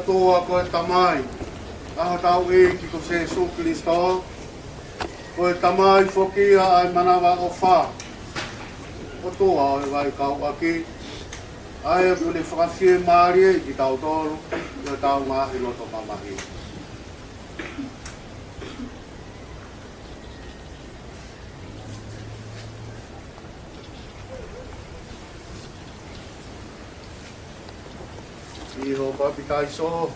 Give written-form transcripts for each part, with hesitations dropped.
toa koe tamai. Aho tau e ki ko Jesu Kristo. Koe tamai fokia ai manawa o wha. O toa o e vai kau aki. Ai e pune whakawhie maari e ki tau tolu. Koe tau ngahi loto mamahi. Iho papi taiso.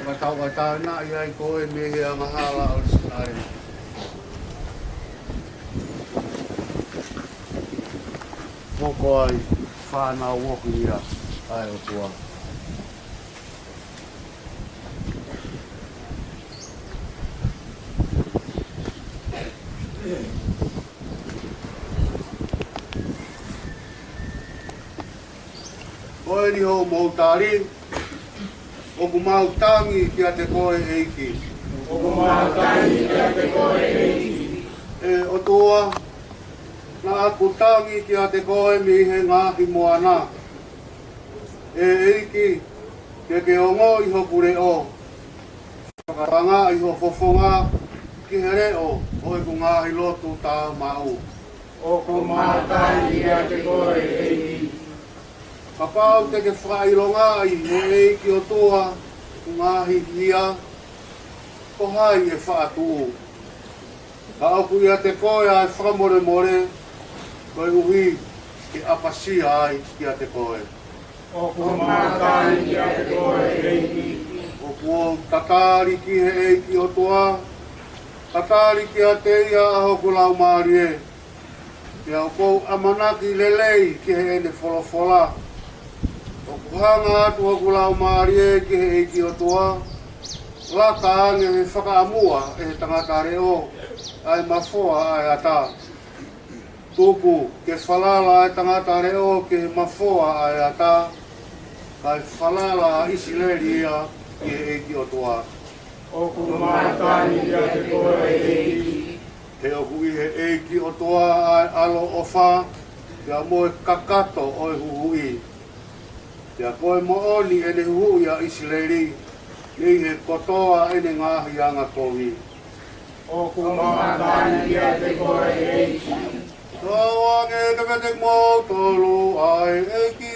Kaya tau ka tāna iai koe mehe a mahala o sinare. Moko ai whānau woku ia ai o tua. Koe ni ho moutari. Oku mautangi ki a te koe eiki. Oku mautangi ki a te koe eiki. E o toa, na aku tangi ki a te koe mi he ngāki moana. E eiki, ke ongo iho kure o. Whakatanga iho fofonga ki here o, o e ku ngāhi lotu tā mau. Oku mautangi ki a te koe eiki. Kapau te ke whakailonga i he eiki o toa, ku ngāhi hia, ko hai e whaatuu. Ka oku ia te koe ai whakamore more, koe uhi ke apasia ai ki a te koe. Oku mātai ki a te koe eiki. Oku o tatari ki he eiki o toa, tatari ki a te ia aho ku lau maari e. Ia o kou amanaki lelei ki he ene wholofola. O hanga atu o kulau maari e ki he eiki o toa. Lata ange he whakaamua e he tangata reo. Ai mafoa ai ata. Tuku ke whalala e tangata reo ki he mafoa ai ata. Kai whalala isileri ia ki he eiki o toa. Oku mātai ki a te koe eiki. He oku i he eiki o toa ai alo o wha. Kia moe kakato o e huhui. Ia koe mooni e ne hui a Isileri, ni he kotoa e ne ngāhi anga kohi. Oku mātai ki a te koe eiki. Tauange te te mō tolu ai eiki.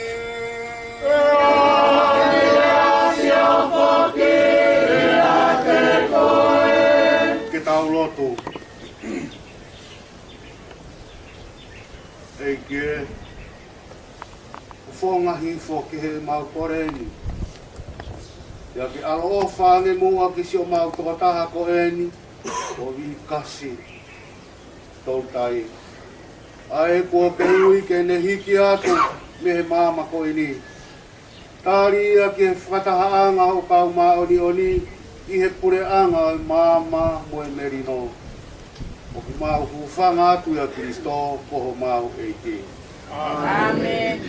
E a sia whoki, e a te koe. Ke tau lotu. Eiki e. Whongahi whoki he mau koreni. Ia ki alo o whange mua ki si o mau tokataha ko eni, o Vikasi tautai. Ae kua ke ui ke ne hiki atu me he māma ko ini. Tāri ia ki he whakatahaanga o kau maoni oni, i he pureanga o māma mo e merino. O ki mau huwhanga atu ia Kristo, koho mau eiki. Amen.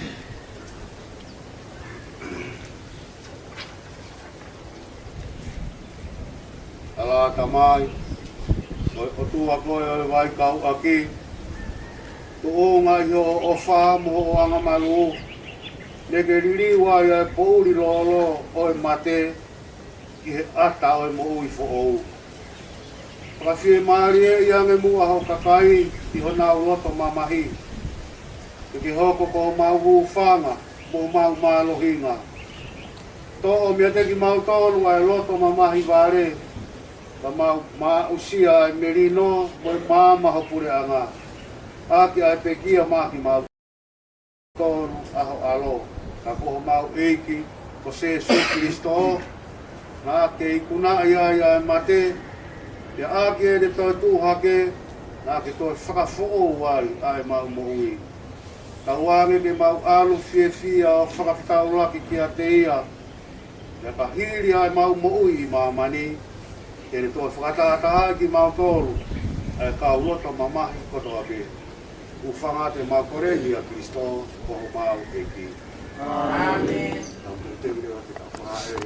Ala tamai, o tua koe o vai kau aki. Tu o ngai o wha mo o anga malu. Neke ririwa ia e pouri lolo o e mate, ki he ata o e mo ui fo ou. Whakawhie maari e ia nge mua ho kakai, i hona o loto mamahi. Ki hoko ko mau hu whanga, mo mau malohinga. To o mea teki mau tonu ai loto mamahi vare. Ka mau usia e merino, mo e māma hapure anga. Aki ai pekia maki mau tonu aho alo. Ka koho mau eiki, ko Jesu Kristo. Nga ke ikuna ia e mate. Ia aki e de toi tūhake, nga ke toi whakafoo wai ai mau mo ui. Ka wange ke mau alu fia o whakawhitau laki ki a te ia. Ia ka hiri ai mau mo ui i mamani. Ke ne toi whakataataha ki mau tōru. E kau loto mamahi kotoa ke. Ufanga te mau koreni a Kristo, koho mau eki. Amen. Te reo te ka whae.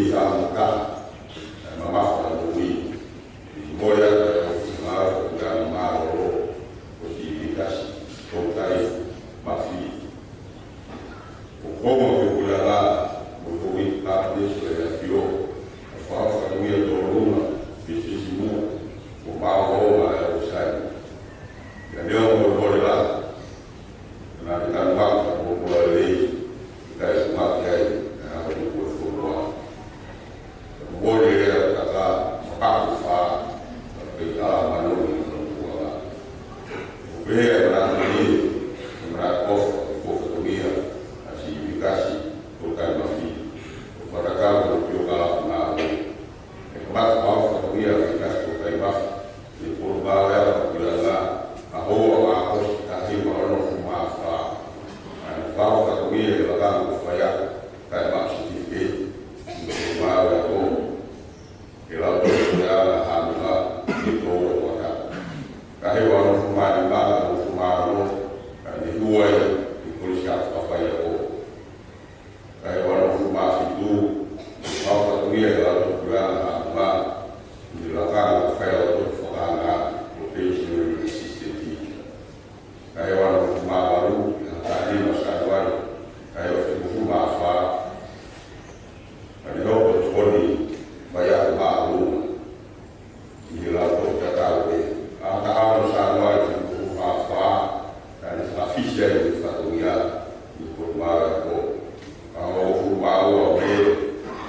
Misa mama kwa lui moja kwa kwa maro Vikasi Sisiukamea mafi como kulala mutui hapo ya kio kwa familia Kolonga Sisiukamea Ouau ya usai ya leo mbolea na kitambaa kwa lei kai makai na kwa mbolea kata mapafa kwa maneno kwa wewe na mimi mrakofu kwa kutumia asi Vikasi Sisiukamea mafi kwa takao kutoka na kwa kutumia Vikasi Sisiukamea mafi ni kurba ya kulala Ouau hapo kahimu wanaofumafa anafaa kutumia la kufanya kama certificate Ouau hapo ila kwa hamla ndio kwa kahimu wanaofumaro ni huwa kulisha kufanya hapo kahimu wanaofumafi tu au kutumia la kwa hamla ndio kama kufanya kufanya operational system kayo wanafumaru tadi masyarakat kayo fumafa ndio kutoni bayar baru ila Tongatapu hata hao masyarakat fumafa dan afisha ifatumia kwa mara au fumaru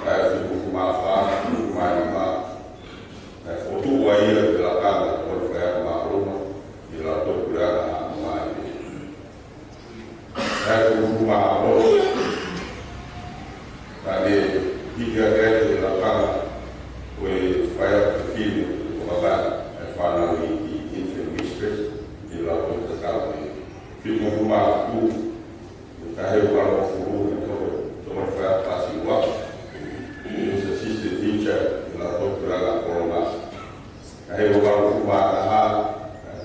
kayo fumafa fumaima na foto wa ile belakang kwa kaya maalum ila Tongatapu rumah Allah tadi tiga kali dilakukan oleh supaya film kepada finally di infrastruktur dilakukan sekali film rumah itu kahir kalau furu itu terus pasti waktu ini assistant teacher dilakukan beragam Kolonga kahir kalau rumah tahap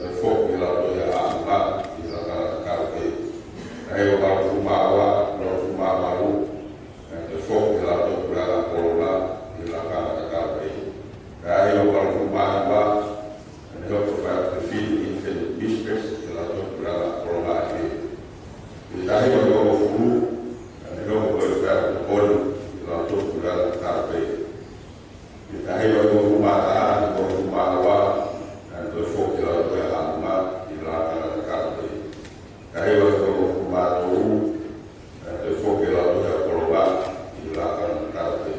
reform dilakukan ya Allah dilakukan sekali ayo kalau fumawa no fumawaru the folk la to brala Kolonga ila kama takawe ayo kalau fumawa and help to feed infant mistress ila to brala Kolonga ni ayo kalau furu and help to body ila to brala takawe ayo kalau fumawa and the folk la to hama ila kama takawe ayo Ouau de foke la do Kolonga ila kan karte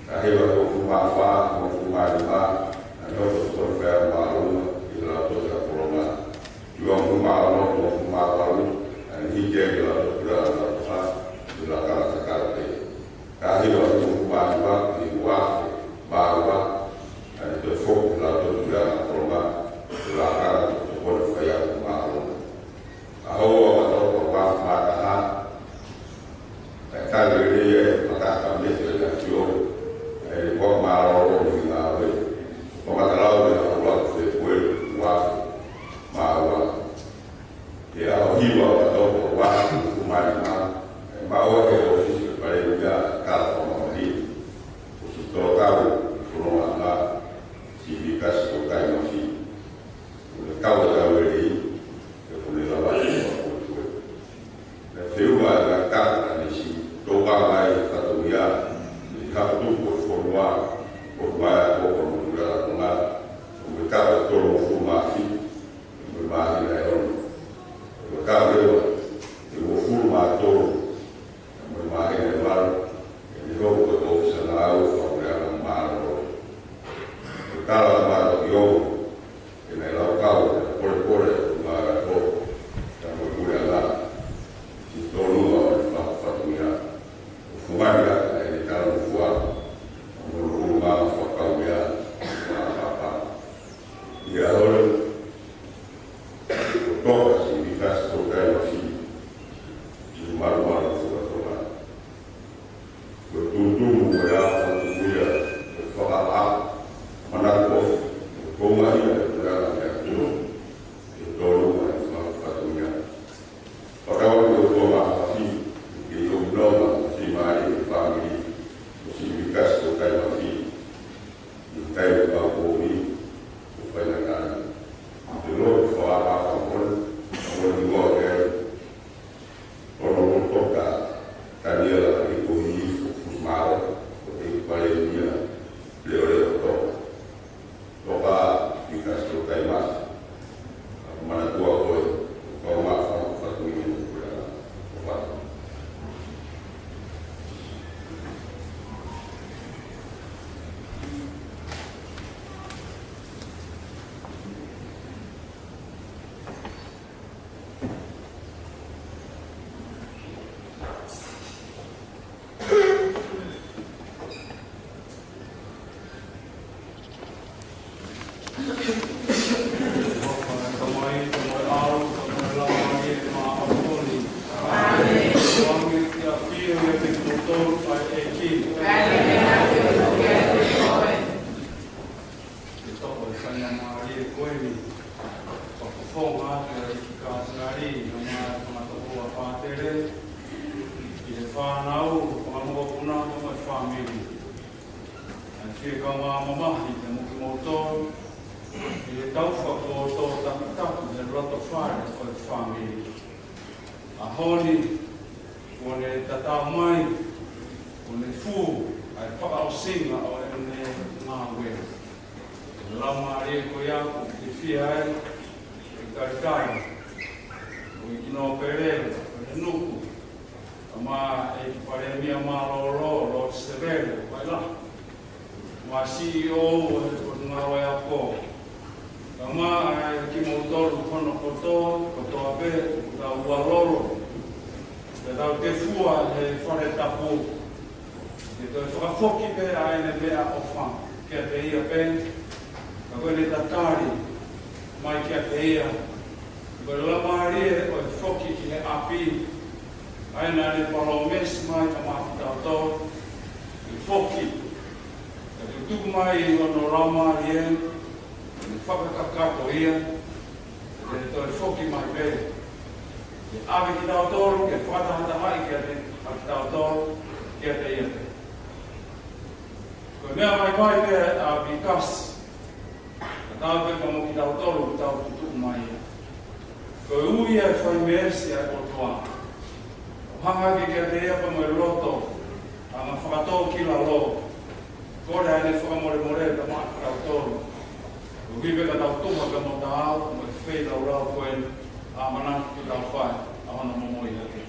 kahira ko fumafa mo fumalima ano to fer malu ila do Kolonga yo fumalo to fumalu hije ila do fa ila kan karte kahira ko fumalima ila bawa de foke la do Kolonga ila kan to fer ya malu Ouau kalau dia maka kami sudah jauh dari pemalau dengan pemalau dengan Allah sesuai waktu mawa dia hiwa atau waktu kemarin mawa kalau sesuai dengan kalau pemakai khusus tahu Kolonga si Vikasi Sisiukamea mafi kau tahu ini kemudian lawan Feuma na kata nisi toka mai fatumia ni kaptu kwa formua kwa mudura kuna umekata tolo fumafi umemahi na yono umekata leo ni ufuma tolo umemahi na maro ni roho kwa ofisa na au formua na maro umekata maro yono inaela ukao pole pole mara kwa kama kule ala Kolonga fatumia ufumani ni kama mvua mruma fakau tolu pai e ki. E toko e whanya maari e koeni. Whakawhonga e ka ngari na whangatoko a pātere. I e whanau, whangamoa puna mo e whamiri. A kia ka ngā mamahi te muki mōtoro. I e tauwhako tō Tongatapu e roto whare o e whamiri. A honi, o ne tatau mai, o ne fu, ai whakao singa o e ne ngā wea. E lama e ko iaku, te whia e, e karikai, o i kino perere, o ne nuku, a mā e ki pare mia mā lo te vere, vai la. Mā CEO o e ngā wea pō. Ka mā e ki mō toru kono koto a pe, ka ua loro. Te tau te fua he whare tapu. Te tau whakafoki pe a ene mea o whang. Kia te ia pe, ka koe ne tatari, mai kia te ia. Koe lamari e o e whoki ki he api. Aina ne paro mes mai ka maki tau tau. I whoki. Ka te tuku mai i ono ramari e. Te whakakakato ia. Te tau whoki mai pe. Ke awe ki tau tōru, ke whatahata hai kia te aki tau tōru, kia te ia te. Koe mea mai pe a Vikasi. Ka tau pe ka mo ki tau tōru, ki tau tutuku mai ia. Koe ui e whai meesi a kotoa. O hanga ki kia te ia pa mo e roto, a ma whakatō ki la lo. Kore ane whakamore ka maa ki tau tōru. Ko hipe ka tau tuha ka mo ta au, mo e whei tau rau koe a mana ki tau whai, a hana momo i hake.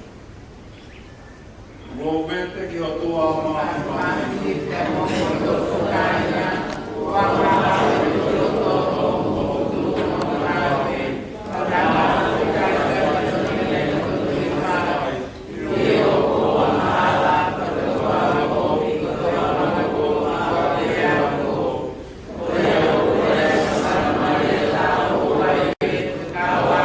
Ua ubete ki o tua a mahi mahi. Te momo to whakaia, ua mahi to toto, o tu mahi, o rama whakaia, o tine o tui mai, i o kua mahala, o tua ko, o tua ko, o tia ko, o ea ue sama e la ua e, kawa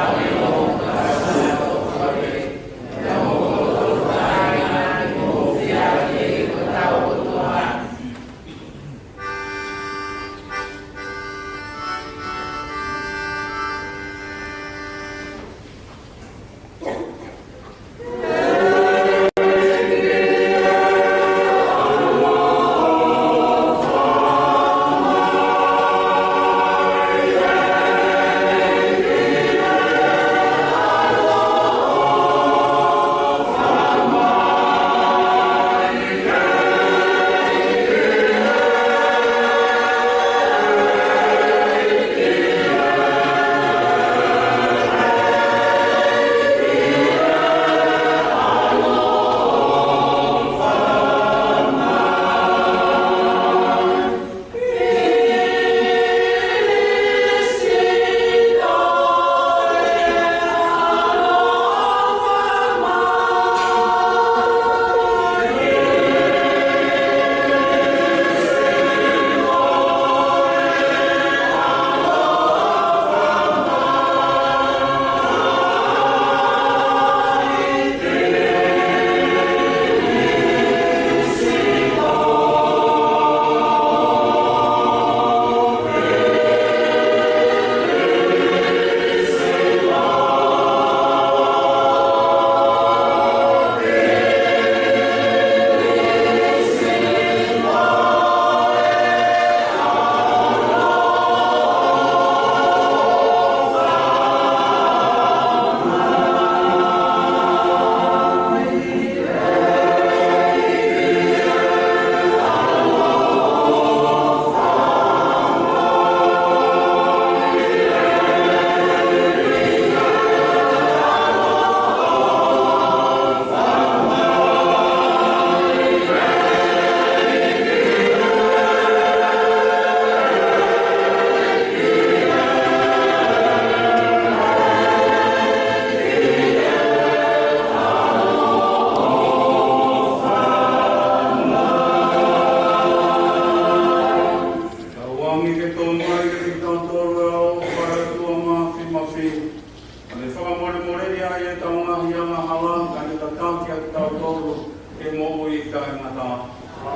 ngata.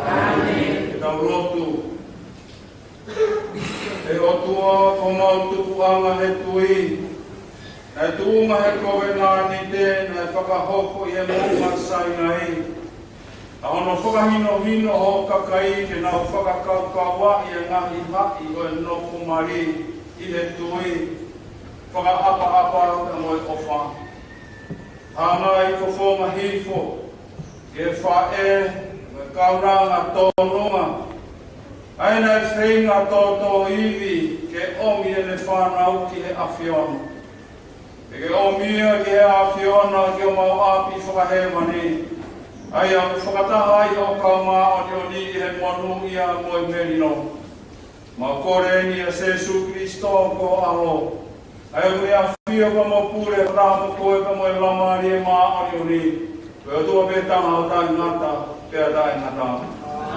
Amen. Tau rotu. E o tua ko mau tupuanga he tui. E tuunga he kowe nā ni tēnā e whakahoko i e monga sai ngai. A ono whakahino ho kakai ke nau whakakaukawa i e ngahi haki o e noko mari i he tui. Whakaapa mo e ofa. Hanga i ko whonga hifo. Ke whae, me kauranga tōnonga. Aina e whenga tōtō iwi ke omi e le whanau ki he awhiona. Ke omia ki he awhiona ki o mau api whakahewani. Ai au whakataha i o kaumā o ni o ni i he monu ia mo i merino. Ma kore ni a Jesu Kristo ko alo. Ai au ni a whio ka mo pure ramo koe ka mo i lamari e mā o ni o ni. Koe tua pe tanga o tai ngata, pea tai ngata.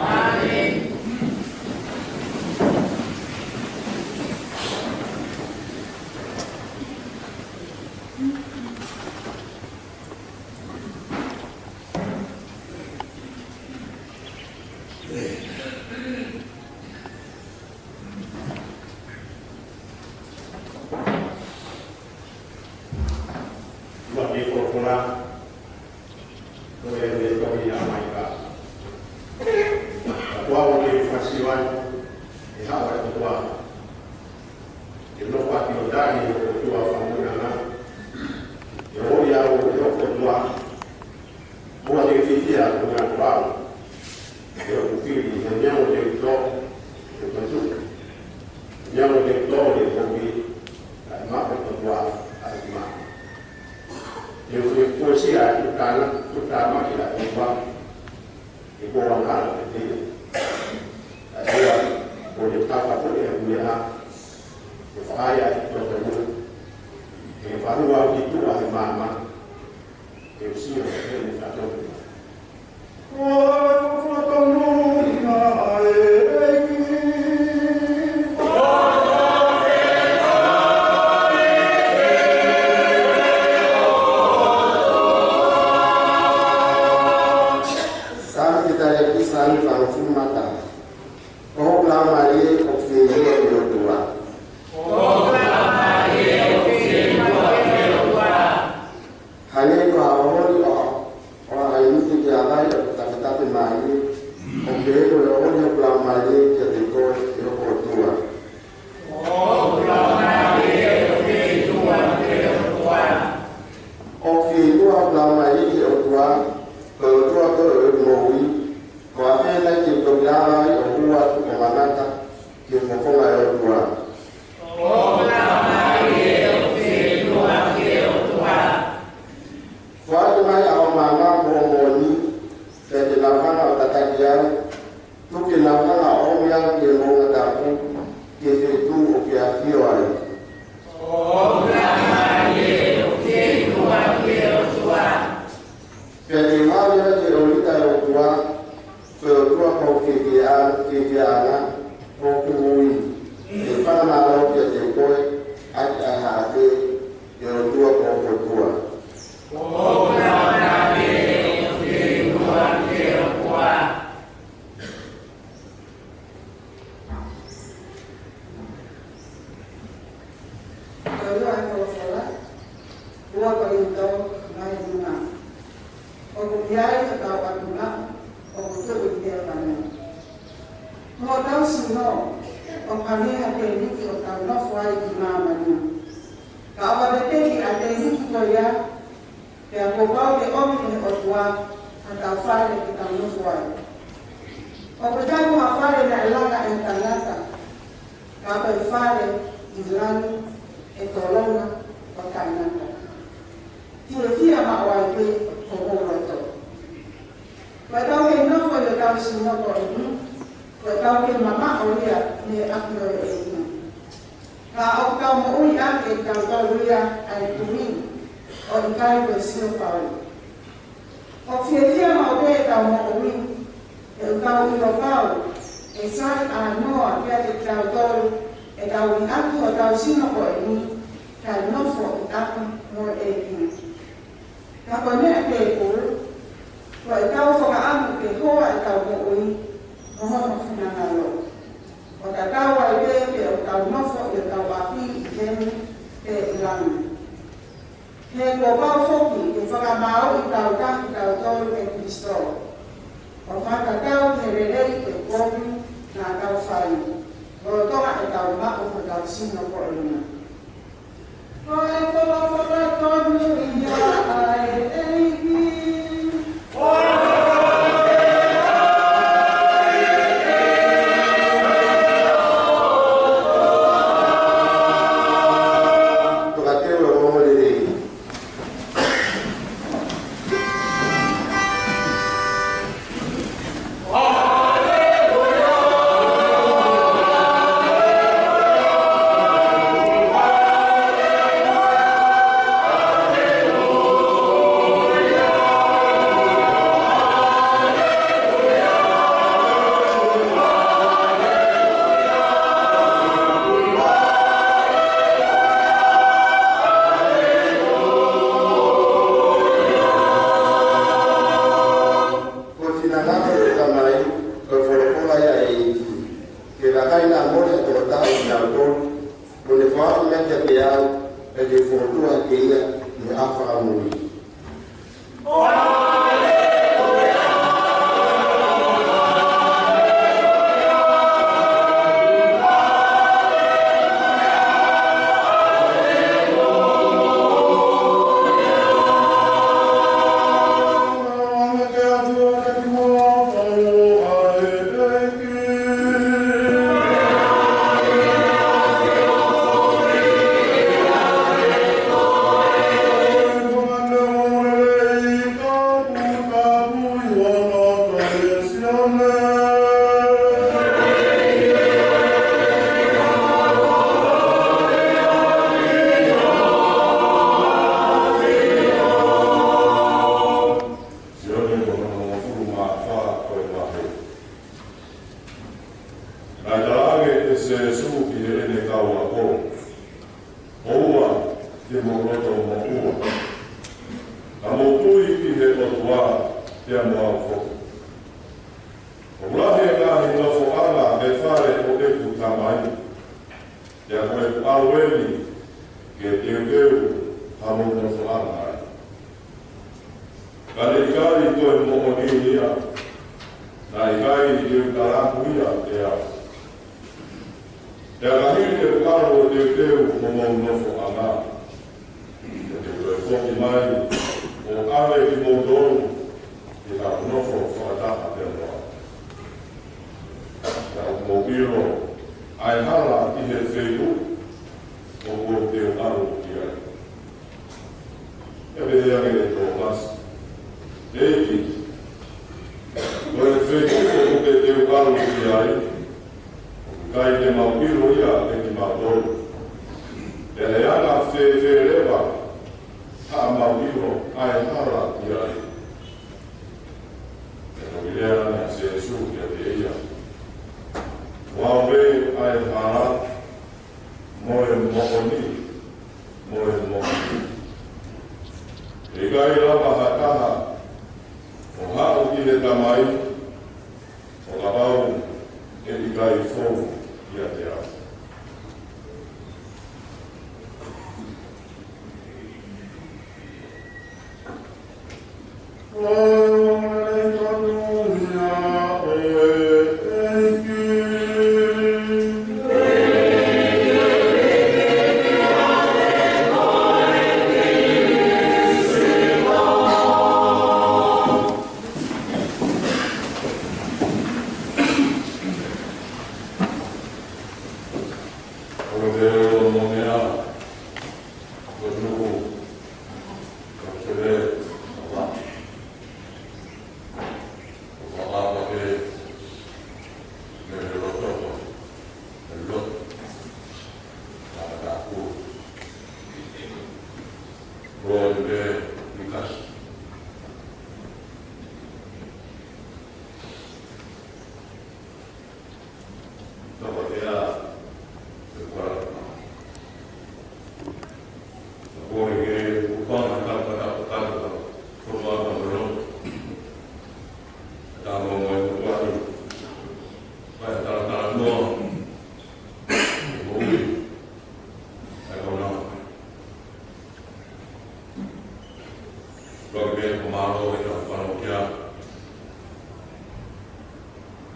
Amen. Kapone ate ko, wa ikaw fa ka amu ke hoa e tau mo ui, o hono funa ngalo. O ka tau ai ke o tau nofo i o tau api i tenu ke ilangi. He ko pau foki ke whakamau i tau tangi tau tolu e Kristo. O whakatau ke rerei ke komi na tau whai. O tonga e tau mako ko tau sino ko ina. Oe whaka tonu i hea ai eiki.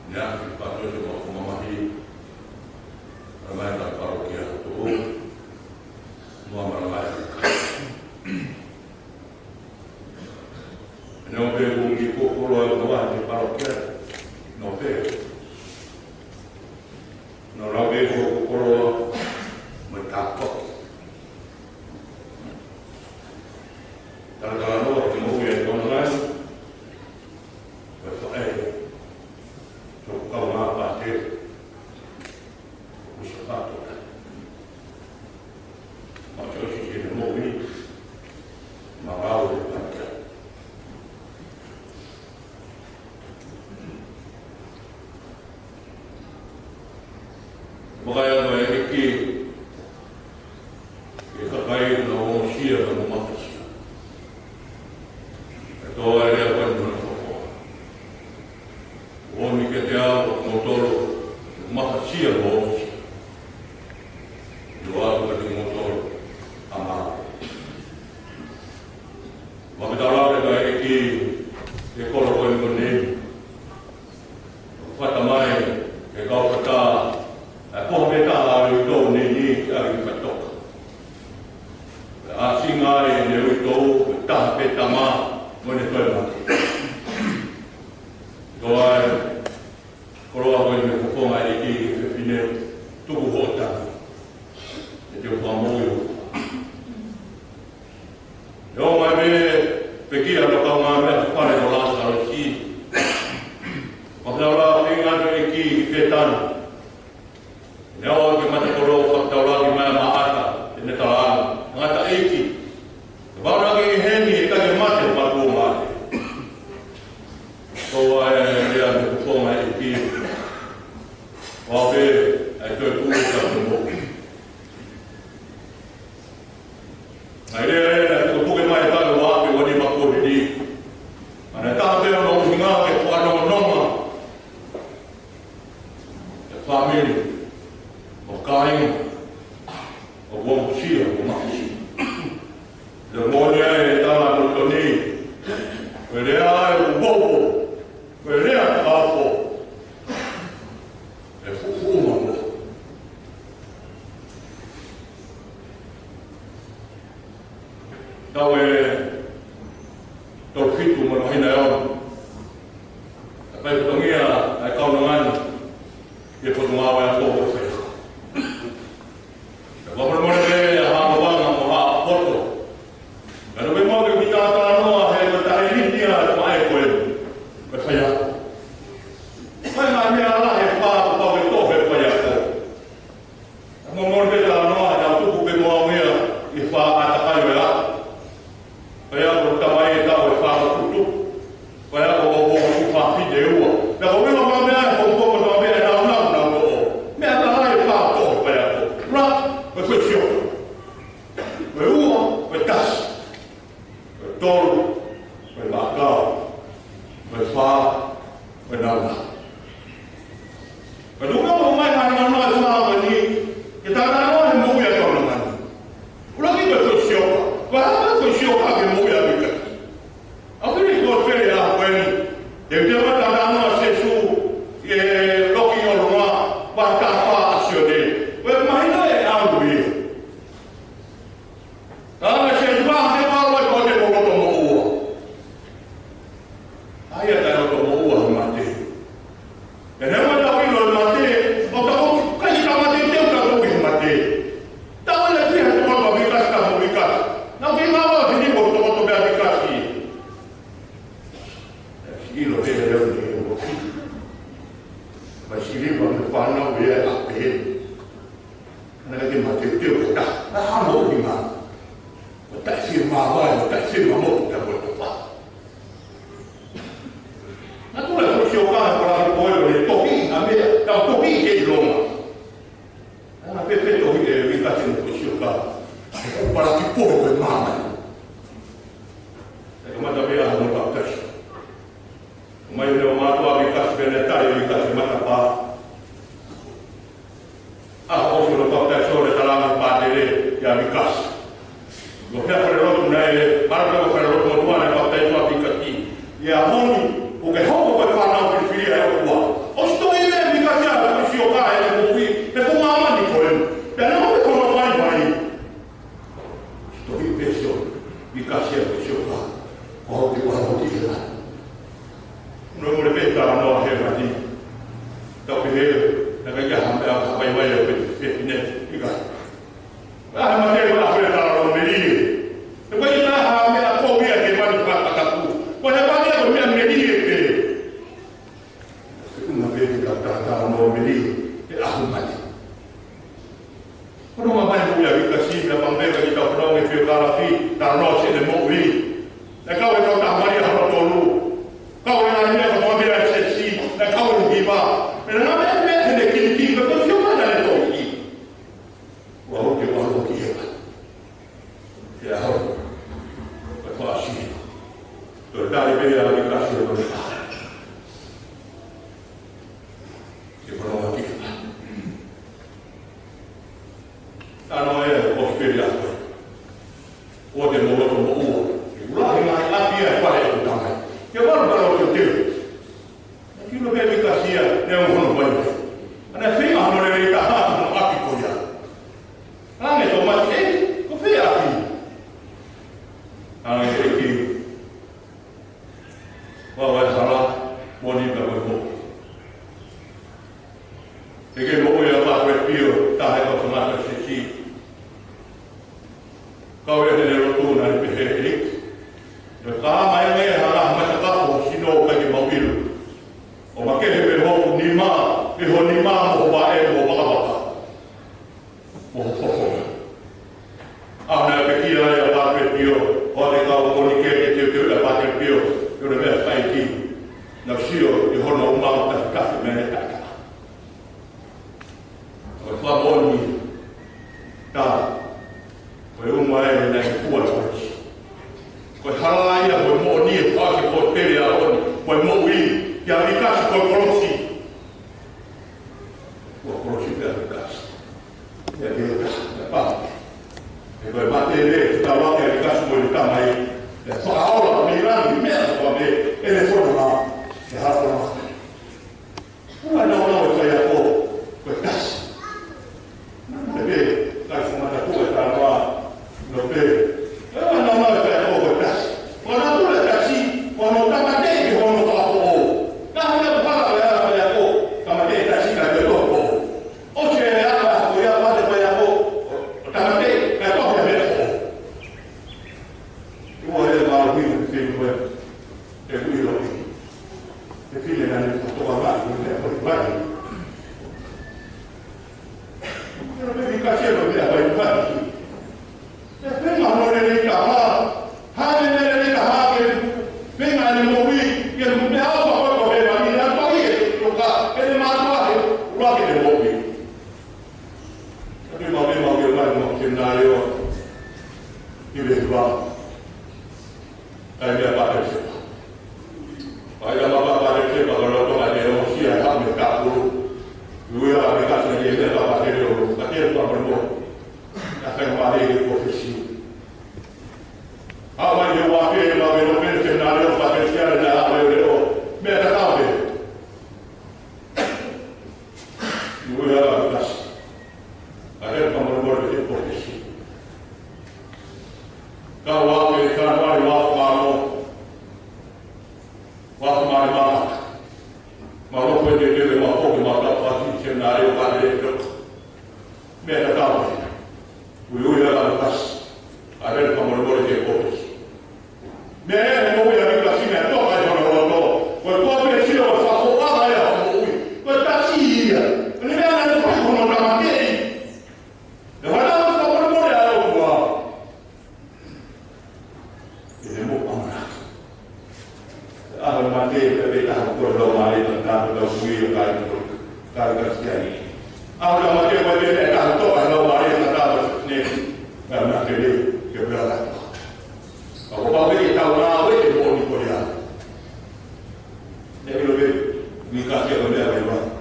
Nya pato de Fakamavae ramai ka parokia to mo ramai no pe ungi kokoro no ane parokia no pe no rabe kokoro mo tapo tala no ke mo ye online so so kama pate usapato ma choshi ke mo ni ma bao de pate Makaya no ki kakai no shia no matas. Ito ay ako no ko. Oni ke te ao motor matasia mo. Doa ko te motor ama. Makadala ka ki e koro ko ni ni. Fakamavae e ka pata ko me ka la ri to ni ni a ri ka to a singa e ne ri to ta pe ta ma mo ne to ma do ai ko ro ko ni ko ma ri ki fine tu ho ta e te ko mo yo ma me pe ki a to ka ma me pa ne la sa ro ki ma la inga ni ki ke tan Nyawa ke mata koro faktaula ki mai maata ene taala ngata eiki bara ke heni ka ke mate ma ko mate ko ai dia ko mai ki wa be ai to tu ka mo ai dia ko tu ke mai ka wa ke woni ma ko di ana ta be no hinga ke ko no no ma family kain o bom chia o mafi le monia e tala no toni ele ai o bobo ele a afo e fufu mo tawe to fitu mo hina yo apa tongia ai kau ngan e ko no wa ko fe Vamos a ver a Ouau mo a foto. Pero me mo que kita ta no a he ta ni dia mai ko. Ko fa ya. Mai ma me ala he pa pa we to he pa ya ko. Mo mo be ta no a ta tu be mo me e fa ata ka yo ya. Pa ya ko ta mai ta we fa ku tu. Pa ya ko bo ku fa fi de wo. Na ko me ma me a ko ko no be na na na ko. Me ta ai fa to pa ya ko. Ra foi fio. Foi foi tas. Foi tolo. Foi bacau. Foi fá. Foi nada. Mas o meu mãe não nós falava ali. Que tá na hora de morrer a dona mãe. O lado que foi fio. Qual foi fio que morreu a bica? A filha que eu esperei a coisa. Eu tenho uma tanda no acesso e loquinho lá para tapar a senhora. Mas não é algo isso. Ah, se ele vai ter valor de poder botar uma rua. Aí até eu tomo rua no mate. E não é da vila no mate. O da o que está mate tem o da o mate. Da onde é que é o da Vikasi está o Vikasi? Não vem lá o de botar o da Vikasi. Seguindo o dele eu digo. Mas se ele vai falar não é a pele. Não é de mate teu que tá. Ah, não de mate. Taxi mawai, taxi mamot ka boto pa. Natura ko siya ka para ko le tohi ame ta tohi ke loma. Ana pepe tohi e Vikasi ko siya ka. Para ki po ko mama. E como da vela no papel. Mai le ma to Vikasi benetari Vikasi mata pa. Ah, o no papel sobre tala pa dele ya Vikasi. tau pe na ka ya hamba ka pai mai pe ne ika ma te ma pe ta ro me ni te ko ina ha me a ko ya ke ma ka ka ku ko ne ba ne ko me me ni pe na pe ka ta mo me ni te a hu ma ko no ma ku ya Vikasi na pambe ka ta pro me pe ka la fi ta no se de mo wi na ka we ta ma ri ha ro lu ka we na ni ko mo be a se si na ka we ni ba pero no me de que ko yo ma na le to ki wa ho ke wa ho ki ya ho ko fa shi to da le be ya Vikasi ko ta ke ko no ki ano e ko pe ya o de mo ko mo o la ma la pia pa e ko ta ke ba ba ko te ki no be Vikasi ya ne mo no ba ana fe ma no le ka ha no a ki ko ya ana to ma e ko fe a ki ana e ki wa sala mo ni ka ko e ke mo ya ba ko pio ta he ko ma ka si kau yang ada tu nak berhenti, kalau main ni halah macam apa sino kaki mobil, orang ke berhok nima mau baik mau apa, nak pergi lah yang dapat pio, orang kau komunikasi tu dapat pio, tu dah baik ki, nak sio, dia orang umang tak kasih mereka. Kalau orang ni, tak. Koe umai na kua toki. Koe halaya koe mo ni pake koe pere a oni. Koe mo ui ki a Vikasi koe kolosi. Koe kolosi te a Vikasi. Ia kea na pa. E koe mate re ki ta wake a Vikasi koe ni tamai. E whakaola me rangi mea koe me e le whono na. E hako na. Ua nao e koe a koe kasi. Te me kai whumata koe ta noa. No pe, no ma pe o ko tas. Ona tu le kasi, ona ta ma te ki ono ta ko. Na me pa la ya ko, ta ma te kasi ka te ko. O che ya ba ko ya pa te pa ya ko. Ta ma te ka to ya me ko. Yo le ba ri te ko. E ku yo. E fille na ne to ba ma ni ne ko ba ni. Pero me Vikasi no me ba ba. Venga, no le diga ha, le diga ha, venga, le moví, y el mundo agua fue coger, a mí la pagué, el más lo que le moví. Aquí no vemos que el hermano que nació y le va. Ahí ya va a ser. Ahí ya va a ser, para que lo tome de los días, a mi capo. Yo voy a Vikasi y le va a hacer yo, aquí el papel. Fakamavae profesi. Awan yo wa pe ma be no pe na le fa pe sia na a le o. Me ta ta be. Yo ya la Vikasi. Aher pa mo mo de profesi. Ka wa pe ka wa ma no. Wa ma ma. Ma lo pe de ma ko ma ta pa si na le pa le. Me ta ta be. Uyu ya la Vikasi, a ver cómo lo voy a decir pobres. Me no voy a Vikasi me toca yo no. Pues pobre si lo fajo va ya como uy. Pues casi ya. Ni me han hecho como la materia. De verdad no está por morir a lo cual. Y de muy amor. A la materia de la por lo mal y tanto lo fui cara cristiano. Ahora materia puede ver tanto a lo mal y tanto karena kini kebenaran. Kalau bapak kita tahu itu mau dikoyak. Jadi lebih Vikasi lebih apa?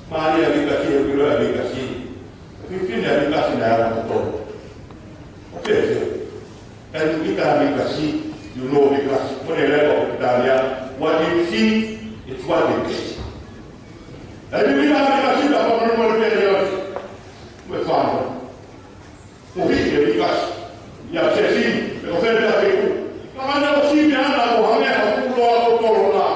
Mari Vikasi lebih Vikasi. Mungkin Vikasi daerah betul. Oke sih. Dan kita Vikasi, you know Vikasi. Menilai kita lihat what you see, it's what you see. Jadi bila Vikasi dapat menemukan dia, betul. Mungkin dia Vikasi, ya sesi, kalau dia itu, kalau anda mesti dia nak buangnya, aku keluar Kolonga.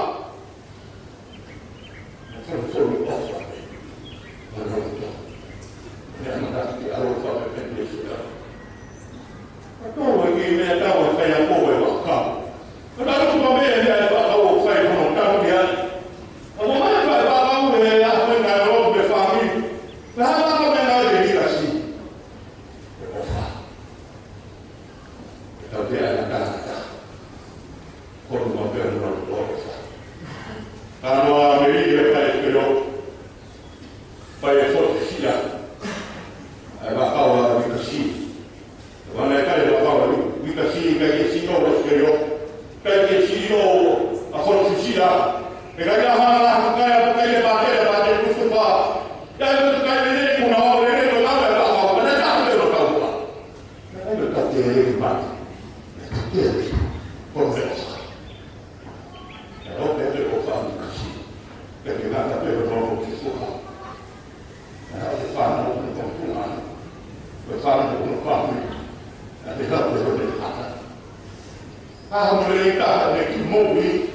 mereka ada di mobil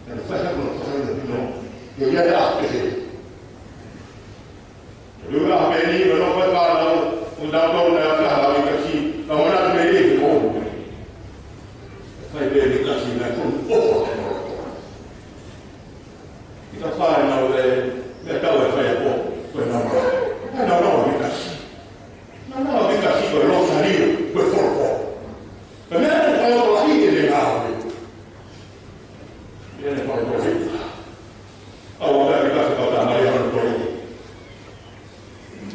dan saya belum tahu belum dia ada apa sih juga ini belum berkala undang-undang dah Vikasi orang beri mobil saya beri Vikasi nak pun kita faham oleh mereka saya pun bernama Vikasi belum hadir berform. Kemudian kalau lagi dia nak, dia nak berform. Awak dah Vikasi kau tak mari orang berform.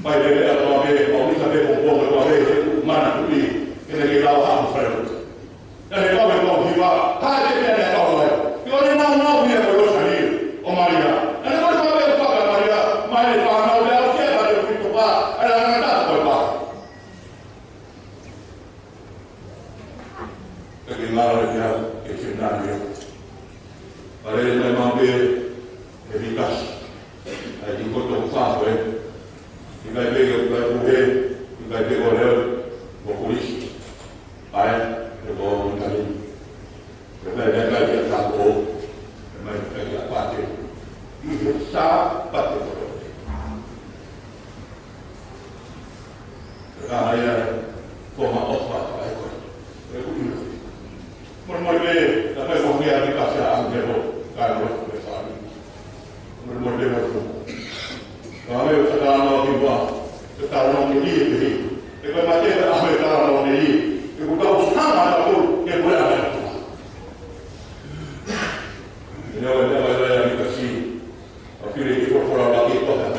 Baik dia atau apa, kau ni sampai berform atau apa, mana tu ni, kena kita awak berform. Dan kau berform juga, tak ada dia nak tahu lagi. Kau ni nak dia belum hadir, Maria. Dan kau sampai berform Maria, mana panau dia siapa ada itu pak, ada orang tak berpak. Bagaimana dia kecintaan dia? Pada dia memang efikas. Di kota Fakamavae, jika dia berbuat, jika dia boleh berpolis, baik berbawa kami. Jika dia takut, mereka tidak pasti. Ia sahabat itu. Kerana koma otak baik. Mermode, tapi mungkin Vikasi angkero kalau besar. Mermode itu. Kami sekarang ini, jika macam apa sekarang ini, kita tahu sangat aku yang boleh ada. Ini adalah Vikasi. Akhirnya kita perlu lagi Tuhan.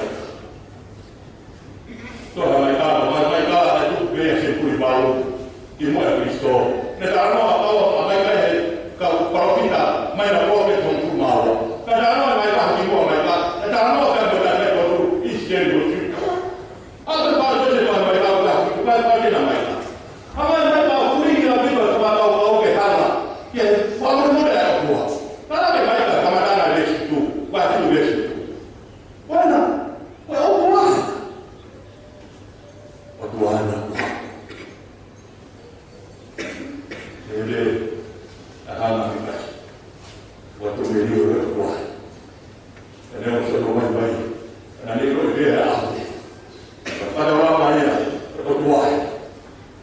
Tuhan mereka itu biasa pun baru. Imulah Kristo. Negara apa kau profita, mana kau betul malu. Negara mereka hidup mereka, negara mereka berada baru Islam berjuang. Apa bahasa mereka berada, apa nama mereka? Apa mereka kuri lagi bersama kau ke sana? Ya, apa mereka buat? Kalau mereka sama dengan itu, pasti itu. Mana? Kau buat? Tuhan. Jadi, anak Vikasi, waktu beliau berkuah, dan yang sudah baik, dan itu dia ahli. Pada orang lain, berkuah,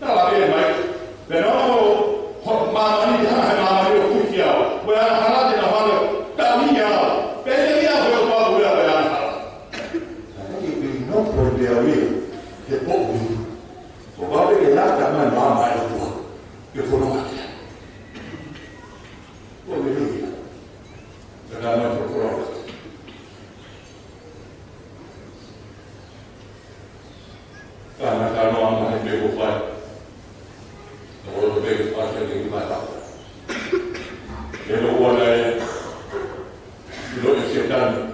tak ada baik. Dan orang mama ni kuciau, berharap di mana kami yang, beli yang berkuah boleh berharap. Tapi ini pun dia dia pun, sebab dia nak zaman mama itu, dia Kolonga. Kerana berkorban. Karena kalau orang yang berkorban, kalau berkorban jadi mata. Kalau orang yang setan,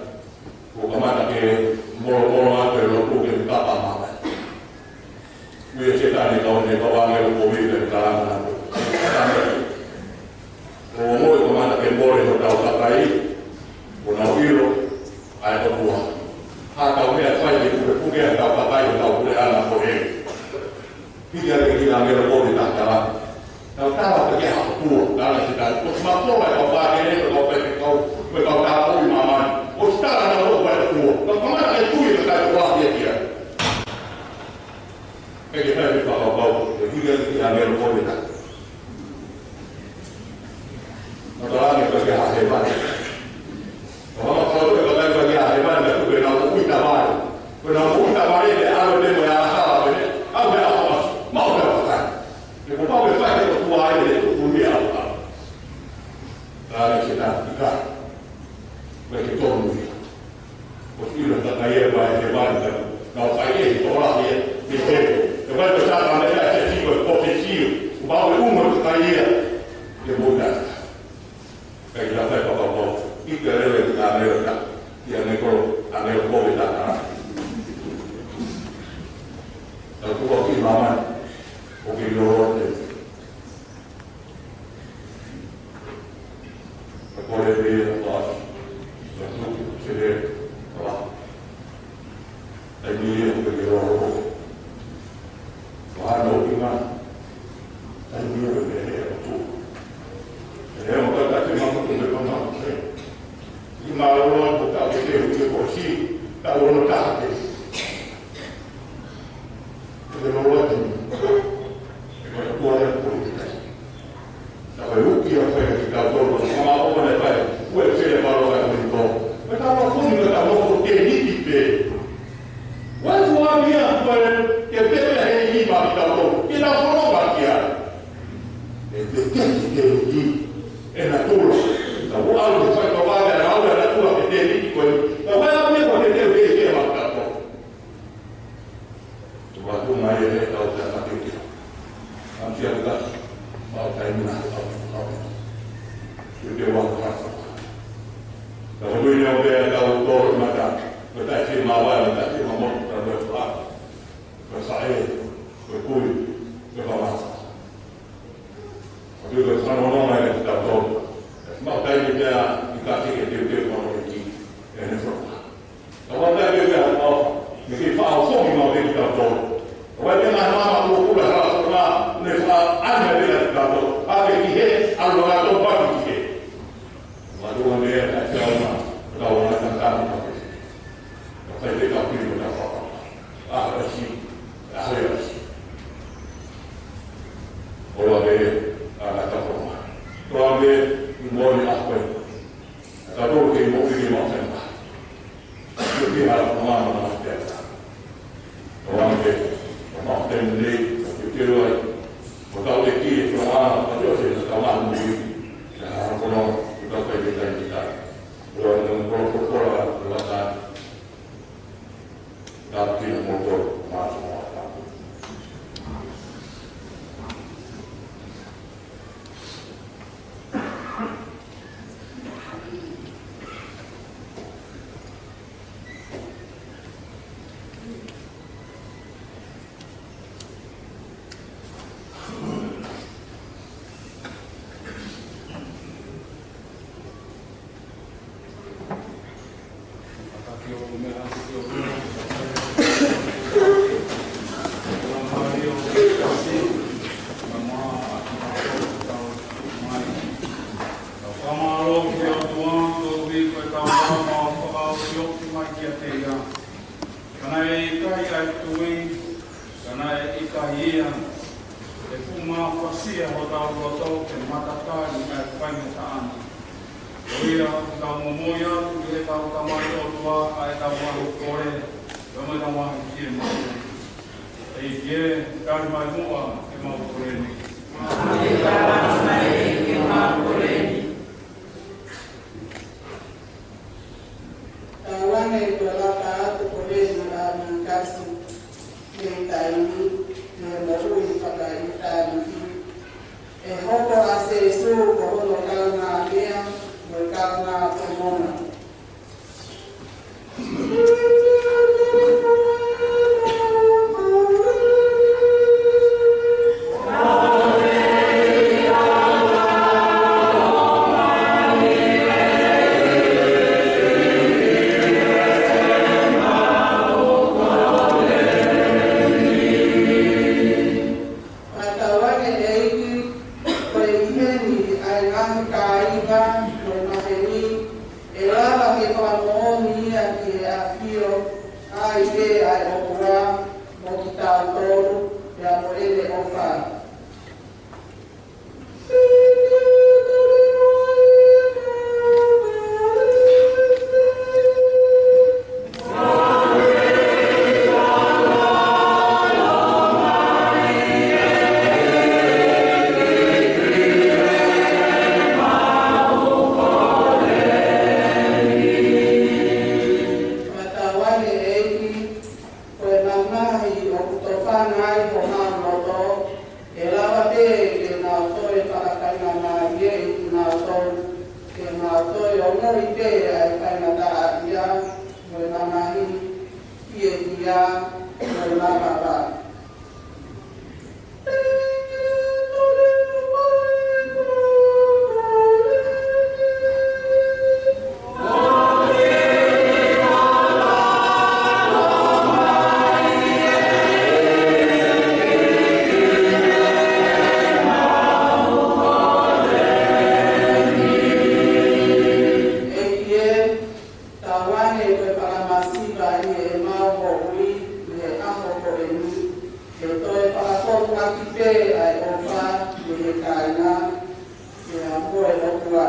bukan mata ke molo-molo atau lokukan tak apa. Dia setan ni kau ni kau angin kopi dan kalangan. Umur itu mana kembali atau tak baik, pulau biru, ada buah. Atau dia saya itu punya atau baik atau punya anak boleh. Dia kita ambil kopi tak jalan. Kalau tahu pergi buah, kalau sudah semua kau pakai itu kau tahu imaman. Ustaz ada buah buah. Kalau mana itu itu tak buah dia. Kita di bawah kita ambil kopi tak. Masalah ni bagi hebat. Kalau bagi hebat, itu kena kita baru. Kena kita baru dia ada demo yang salah ini. Apa mau dapat? Dia mau berfakir tua ini dunia apa? Kalau kita tidak bagi turun. Mesti kita kaya hebat. Kalau saya itu orang dia dia. Kalau kita ada sisi potensi, bahawa umur kaya dia mudah. Kaya dapat apa-apa, kita lewat ke Amerika, yang nekor Amerika kita kan. Kalau kau imaman, kau lorot je. Kau lebih atas, masuk sedih, lah. Ini yang lorot. Wahana iman, ini yang lebih tu. Kalau tak habis. Kalau wajib. Kalau tuan politik. Kalau rugi apa yang kita tahu, sama orang yang baik, buat saya baru akan beritahu. Kalau pun kita tahu teknik kita, wajib dia buat kita yang ini bagi tahu. Kita perlu bagian. Itu teknik ini, enak terus. Tahu alur saya tahu ada alur ada tu apa teknik itu. Tahu apa yang boleh dia bagi tahu. Waktu mari kita tahu jangan kita. Nanti kita mau tanya nak. Dia waktu apa? Kalau ini orang tahu tor macam, kita si mawar, kita si mamut, kita berfak, bersai, berkuih, berkawas. Tapi kalau orang lain tidak tahu, maka kita dikasih dia orang ini, ini semua. Kalau dia tahu, mesti faham semua orang tidak tahu. Wajib nama aku pula salah, nesa anda tidak tahu. Apa ini? Anda tahu apa ini? Lalu dia tak jauh, kalau nak tentang apa? Saya tidak pilih apa. Akhirnya, orang dia nak tahu. Orang dia boleh apa? Tahu dia boleh macam apa? Jadi harus mana dia. Orang dia macam ni, kita tahu dia orang ada sih kawan ni, orang kita pergi kita orang berkorban berlasan tapi motor masuk makipe ai ofa le kaina e ambo e okua.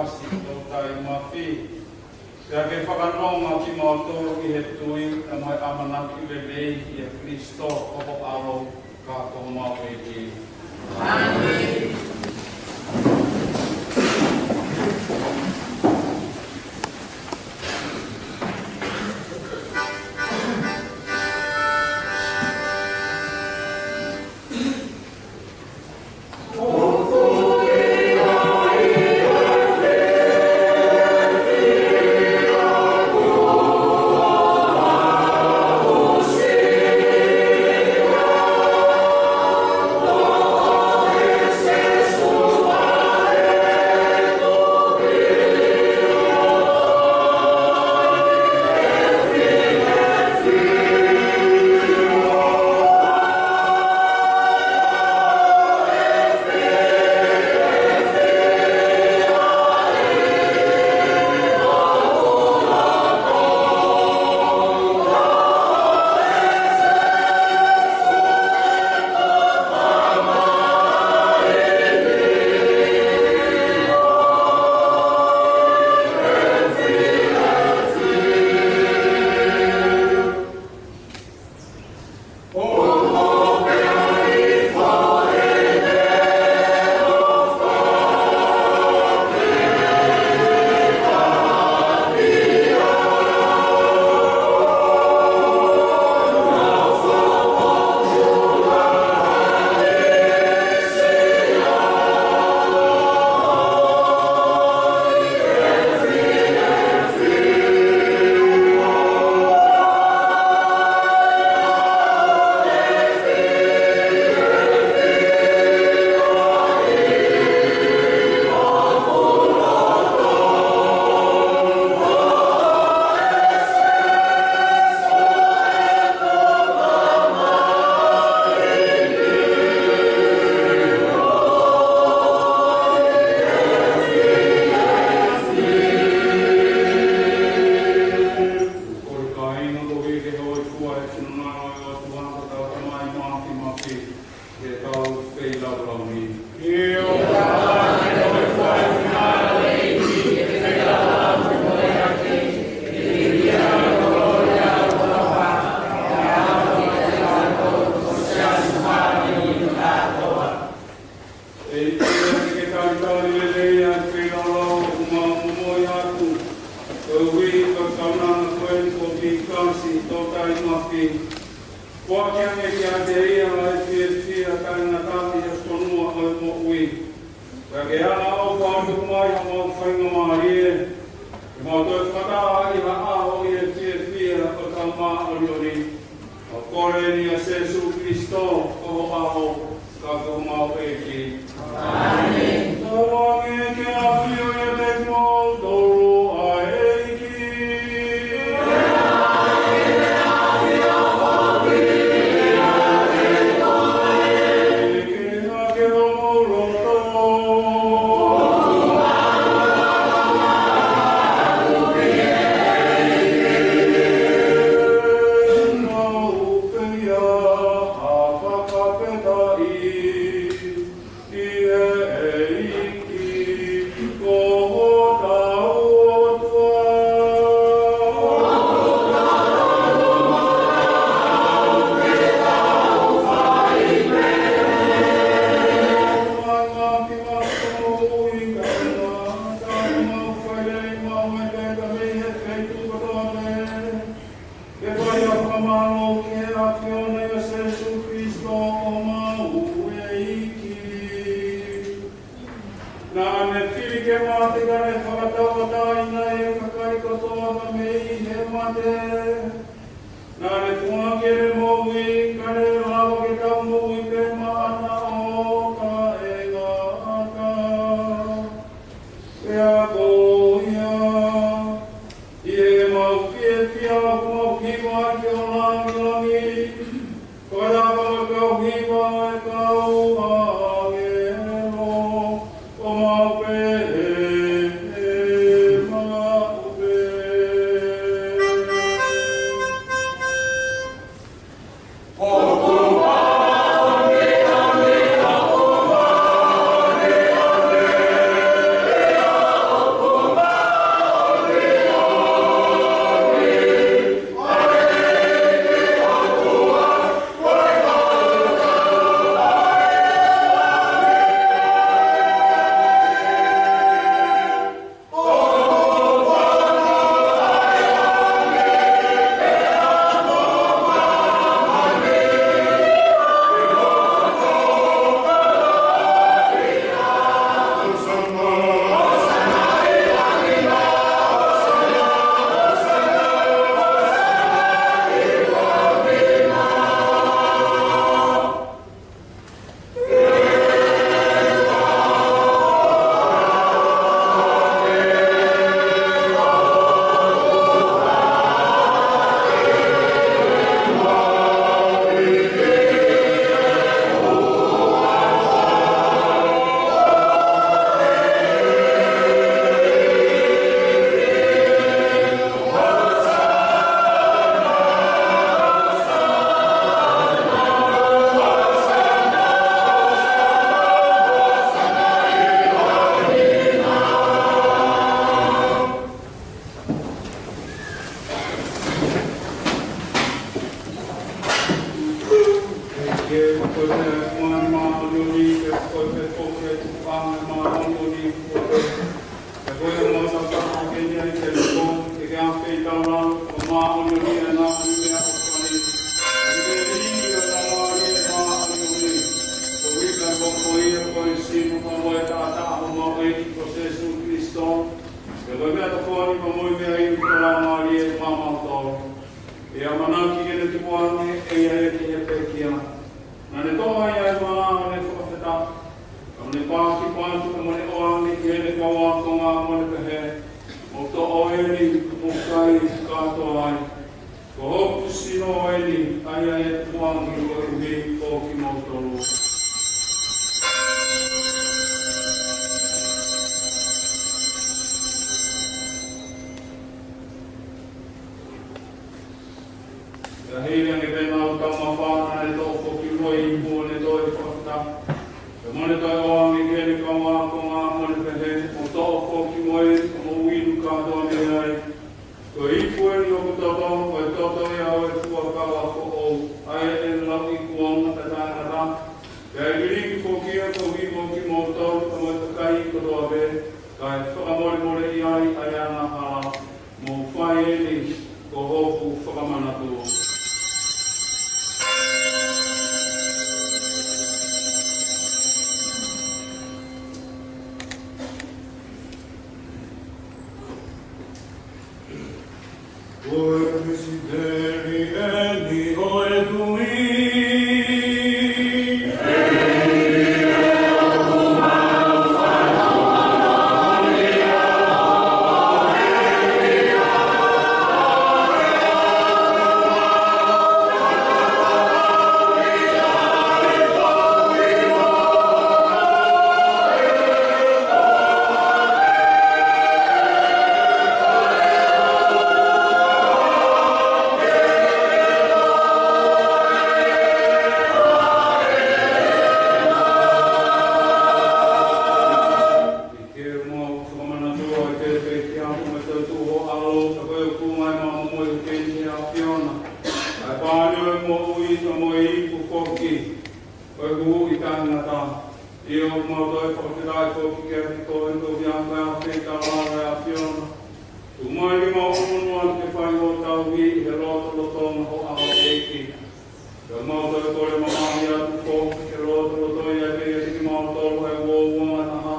Sisiukamea mafi. Sebagai Fakamavae motor ihetui amai amanak ibelei ya Kristo opo alo Fakamavae. Amen. whakamalo ke a whiona ia Jesu Christo o mau e iki. Nā ne piri ke mate ka ne whakatawataina e kakai katoa ka mei he mate. Nā ne tua ke re moui ka ne rawa ke tau moui pe maana o ka e ngā aka. E a ko ia, i e mau pia pia ku mau hiwa ki o langi langi. Koe rāwa kau hiwa e kau angelo, o mau pe Umai mau unuan ke whai o tau hi, he roto lo tonga ho aho eiki. Ka mau tau kore mamahi atu ko, ke roto lo toi a kei ati ki mau tolu e wo ua naha.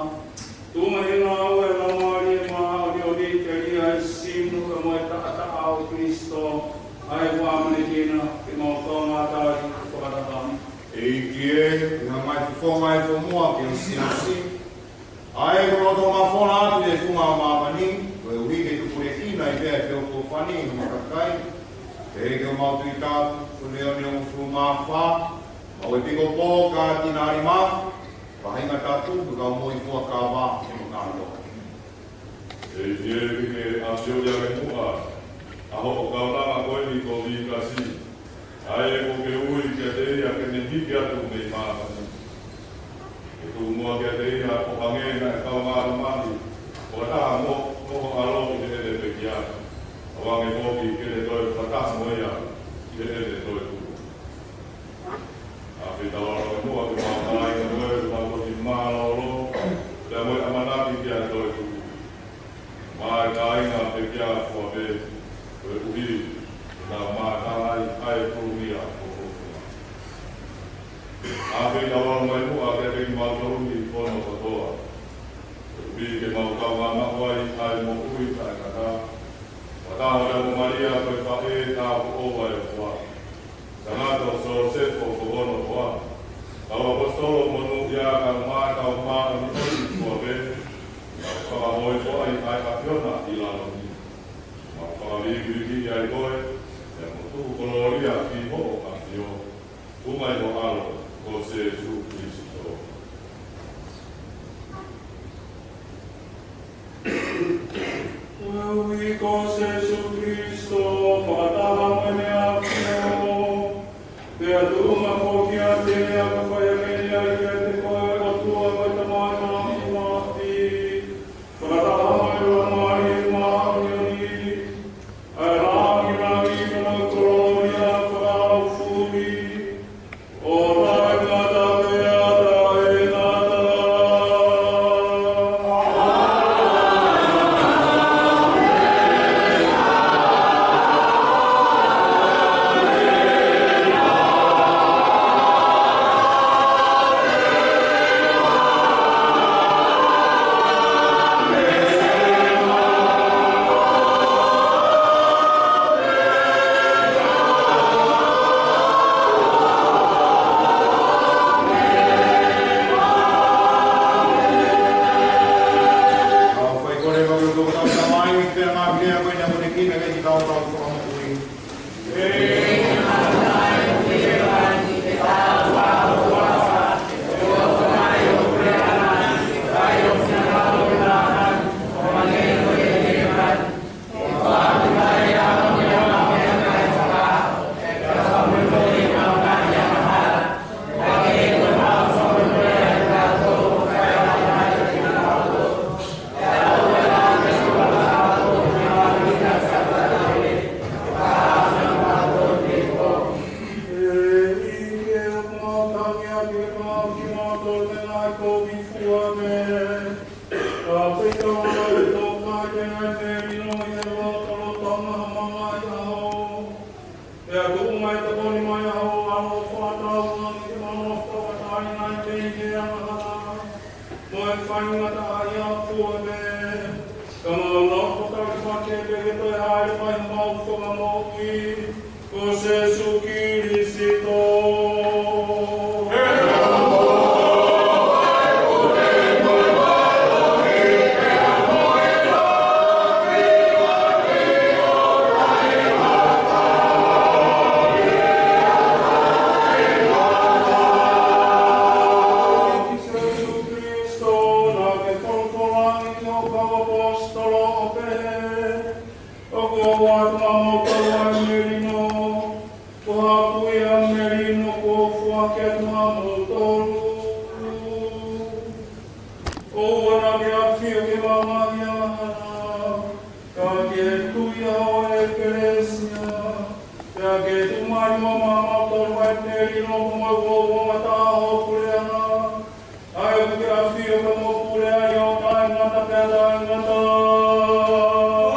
Tuma hina au e la maari e maa o ni ke ria e sinu ka moe taata au Kristo. Ai wamane kina ki mau tonga atari whakatahami. Eiki e, nga mai whonga e whomua ki o siasi. Ai roto ma whona atu e whunga o mamani, koe ui ke tukure ina i pēr whio whani i makakai. E ke o mautu i tātu, ko Leone o whu mawha, au e piko pō ka tinari mafi, pahinga tātu, ka o moi fua ka wā, e mo kālo. E tie ke a sio ya ke mua, aho o kaunanga koe ni ko Vikasi. Ai e ko ke ui ke te ia ke ne hiki atu nei mātani. E tu mua ke te ia o hangenga e kau ngāra mani, o taha mo alo ki te te pekia. O wange moki ke te toi whataha moia ki te te toi tu. A whita wara ke mua ke mātai ka moe ku mako ki mālolo, te moe amanaki ki a toi tu. Mai ka inga pekia fua pe, koe uhi, nā mātai ai kurumia o kukuma. A whita wara mai mua ke te mātorumi kono katoa. Uhi ke mau kau ngā mahuai ai mo ui kai kata. Wataho reo Maria koe whae tā pukowa e hoa. Tangata o so sefo ko hono hoa. Tau apostolo monu ia ka maa kau maa ni oi kua ve. Nau whakahoi hoa i ai kapiona i lalo ni. Nau whakawiki ai koe. E motu koloria ki ho o kapio. Umai mo alo ko Jesu Kristo. Ui ko Jesu Kristo, whakataha mene a kino. Pea tuma whoki a te ea ka whai a mene a i te koe o tua mai ta mai mahi mahi. Whakataha mai ua mai e mahi o ni. Ai rangi rangi kana kolonia whakau furi. O tai ngata pea tai ngata.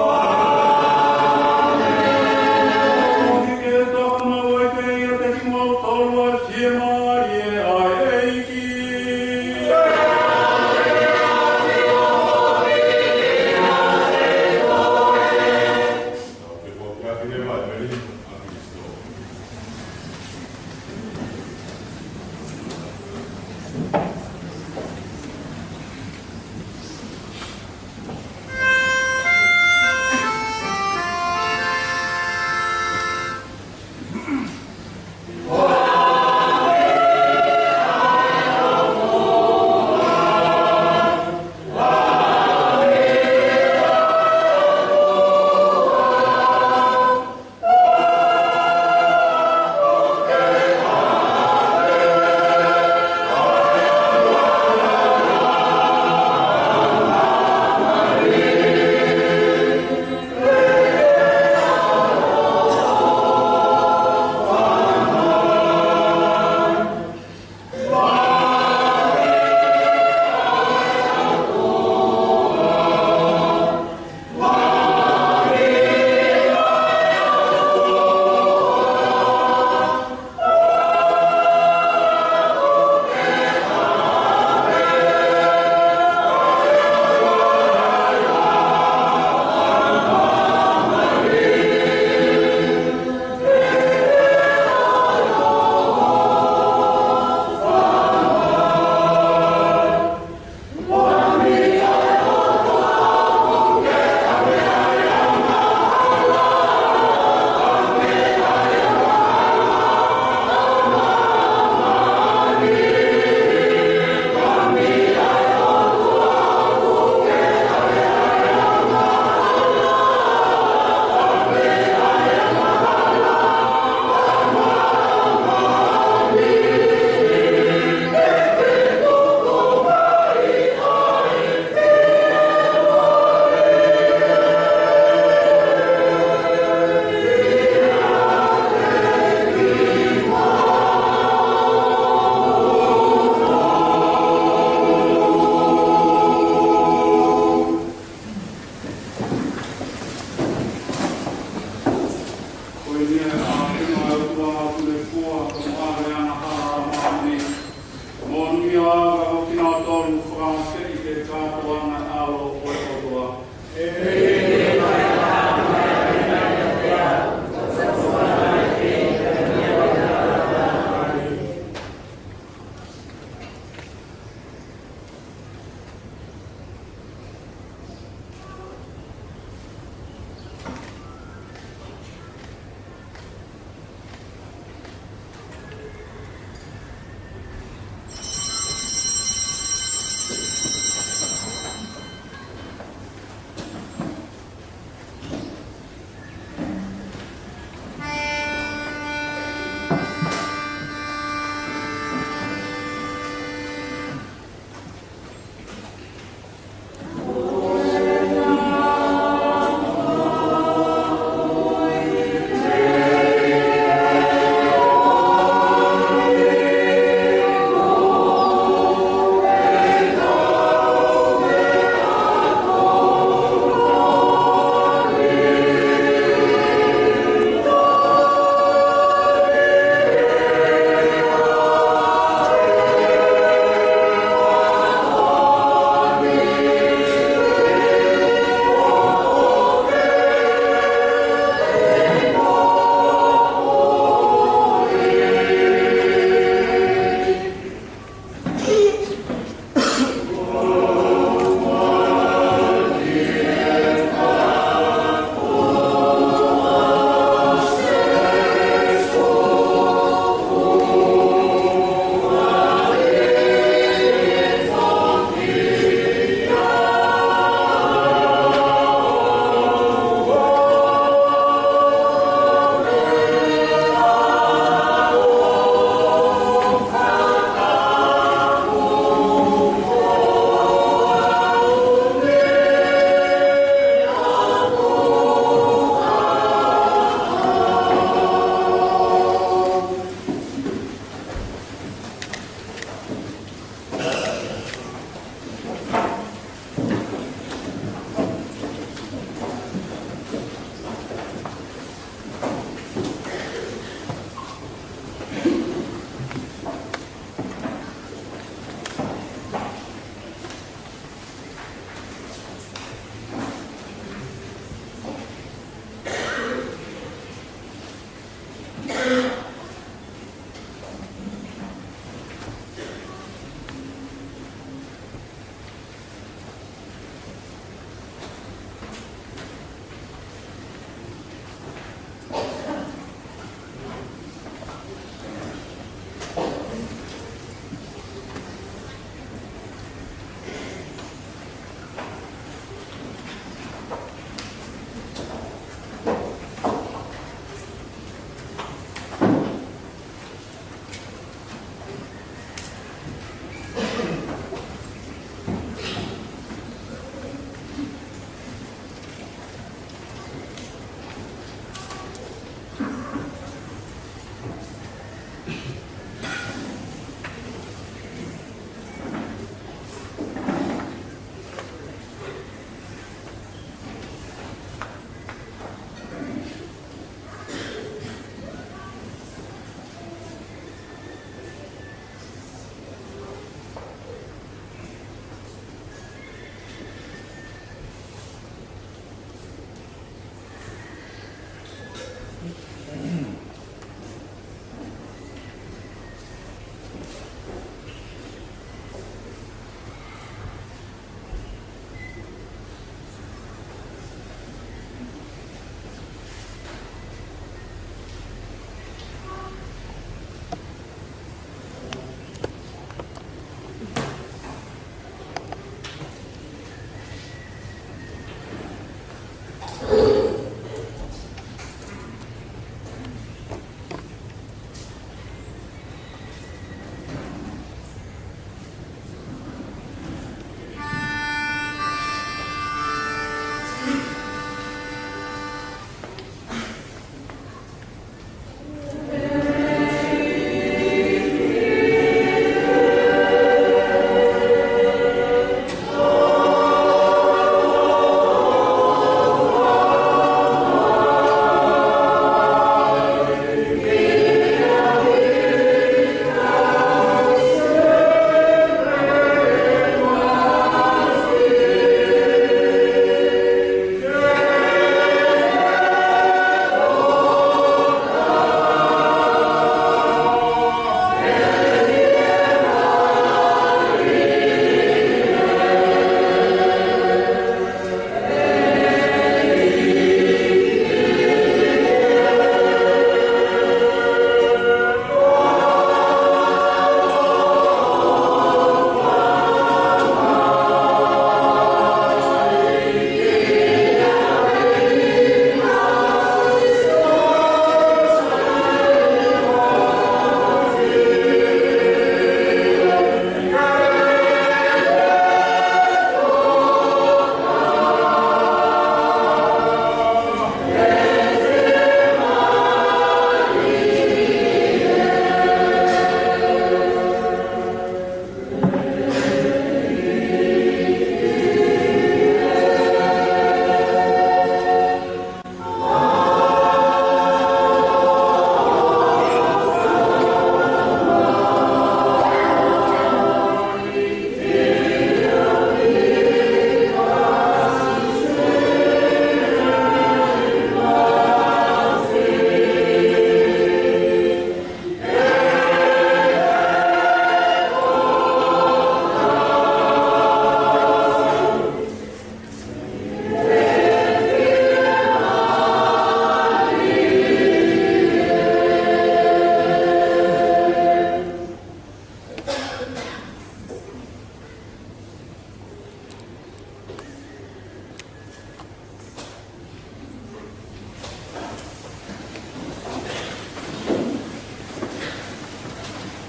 Ai,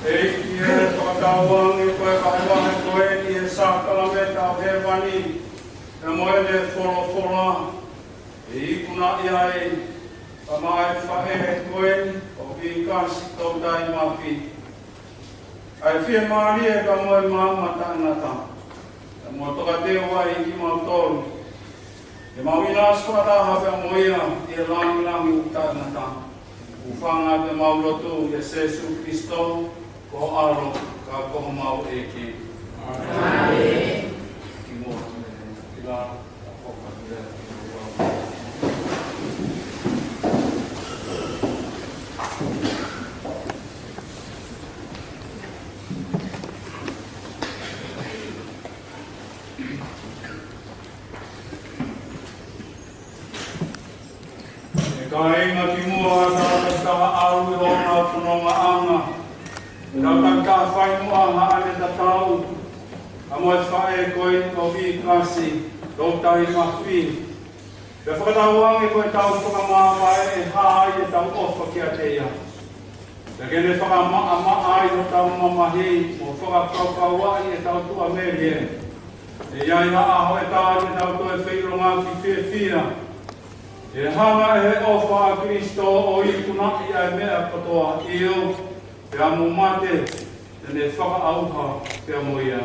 Eiki e whakatauangi koe kahewahe koe ni e sākalameta o hewani e moene wholofola e ikuna ia e Pamae whaehe koe o Vikasi Sisiukamea mafi. Ai whia maari e ka moe mamata ngata. E mua toka te wai ki mautolu. E mawina aswata hape moia e langi uta ngata. Ufanga te maulotu e Jesu Kristo ko aro ka koho mau eki. Amen. Ki mua ila hoka kire. Ka inga ki mua ka aru i hona whanonga anga. Ka whai mua ha ane ta tau. A moe whae koe o Vikasi Sisiukamea mafi. Pe whakatauangi koe tau Fakamavae e haai e tau ofa ki a teia. Pe kene whakamaa ai o tau mamahi o whakakaukauai e tau tua merie. E iai ha aho e tāri e tau toe whaironga ki whia. E hanga e ofa a Kristo o ikunaki ai mea katoa iu te amu mate te ne whakaauha te amu ia.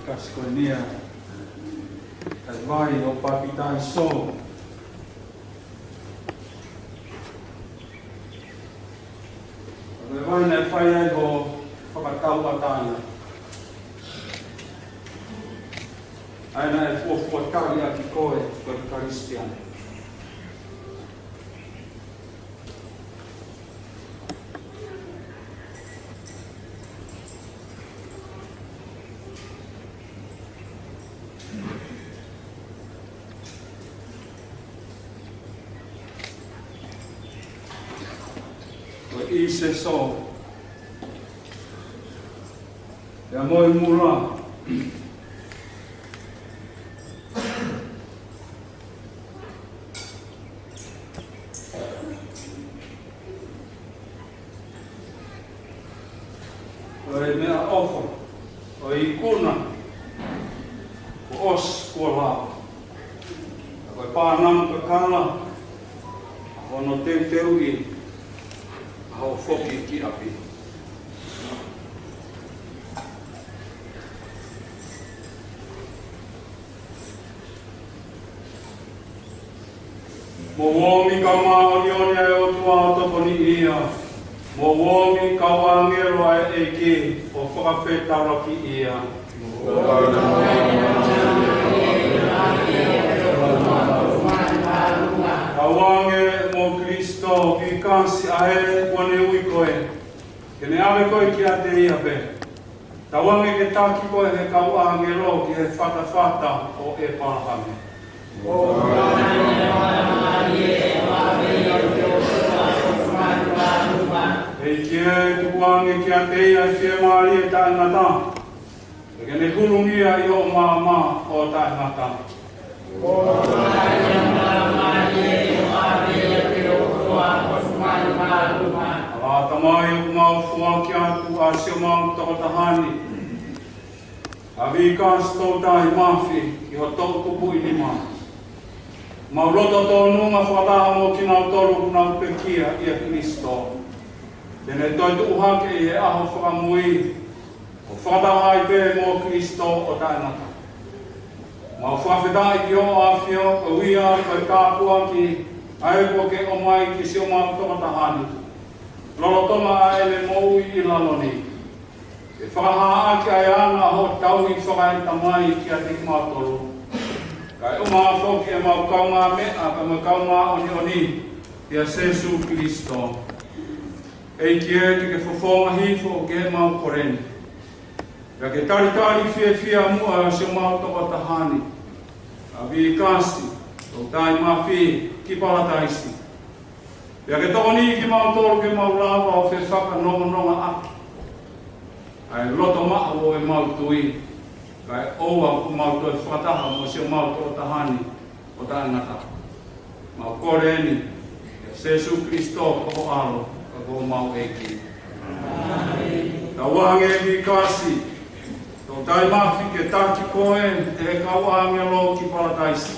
Kasi koe nia ai vai o papitai so. Ai vai ne whai ai ho whakatauatana. Ai na e fuafuatari a ki koe koe Karistian. Ise so. Ya moe mura. Oe mea ofa. Oe ikuna. Ko os kua lava. Oe pānam kakala. Ono teu i. Hau foki ki api. Mo womi ka Leone e o tua toko ni ia. Mo womi ka wangero ai eki o whakawhetara ki ia. Ka wange mo Kristo Vikasi ae wane ui koe. Kene ave koe ki a te ia pe. Ta wange ke taki koe he kau angelo ki he whata o e pāhame. Hei ki e tukuange ki a te ia whia maari e tae ngata. Kene hurungia i o māma o tae ngata. Tamai o kumau fua ki atu a sio mau Tongatapu. A Vikasi Sisiukamea mafi ki ho tau kupu i lima. Mau roto tō nunga whataha mo ki nau tolu kunau pekia i a Kristo. Tene toi tu uhake i e aho whakamui. O whataha i pe mo Kristo o tainata. Mau whawhetai ki o awhio o wia koe kāpua ki ai ko ke o mai ki sio mau Tongatapu. Lolo tonga a ele mou i laloni. E whakaha ake ai ana ho tau i whakai tamai ki a te mātoro. Kai o maa whoki e mau kaunga mea ka mau kaunga oni i a Jesu Kristo. E ki e te ke whawhonga hifo o ke mau koreni. Ia ke tari whia mua sio mau Tongatapu. A Vikasi Sisiukamea mafi ki parataisi. Ia ke tōni ki mautoro ke maulawa o se whaka nonga aki. Ai loto maa o e mautui. Kai oua ku mautu e whataha mo se mautu o tahani o tāngata. Mau koreni, Jesu Kristo ko alo, ka ko mau eki. Ta wange Vikasi, tō tai mafi ke taki koe, te ka wange lo ki parataisi.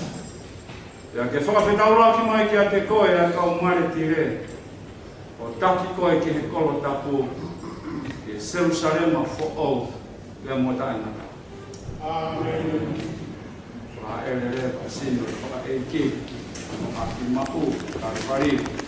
Ia ke whakawhetau ki mai ki a te koe, a ka umare tire. O taki koe ki he Kolonga, ke Jerusalema fo Ouau, le mo tāngata. Amen. Wha ele pa sino, wha eki. Aki mau, kari.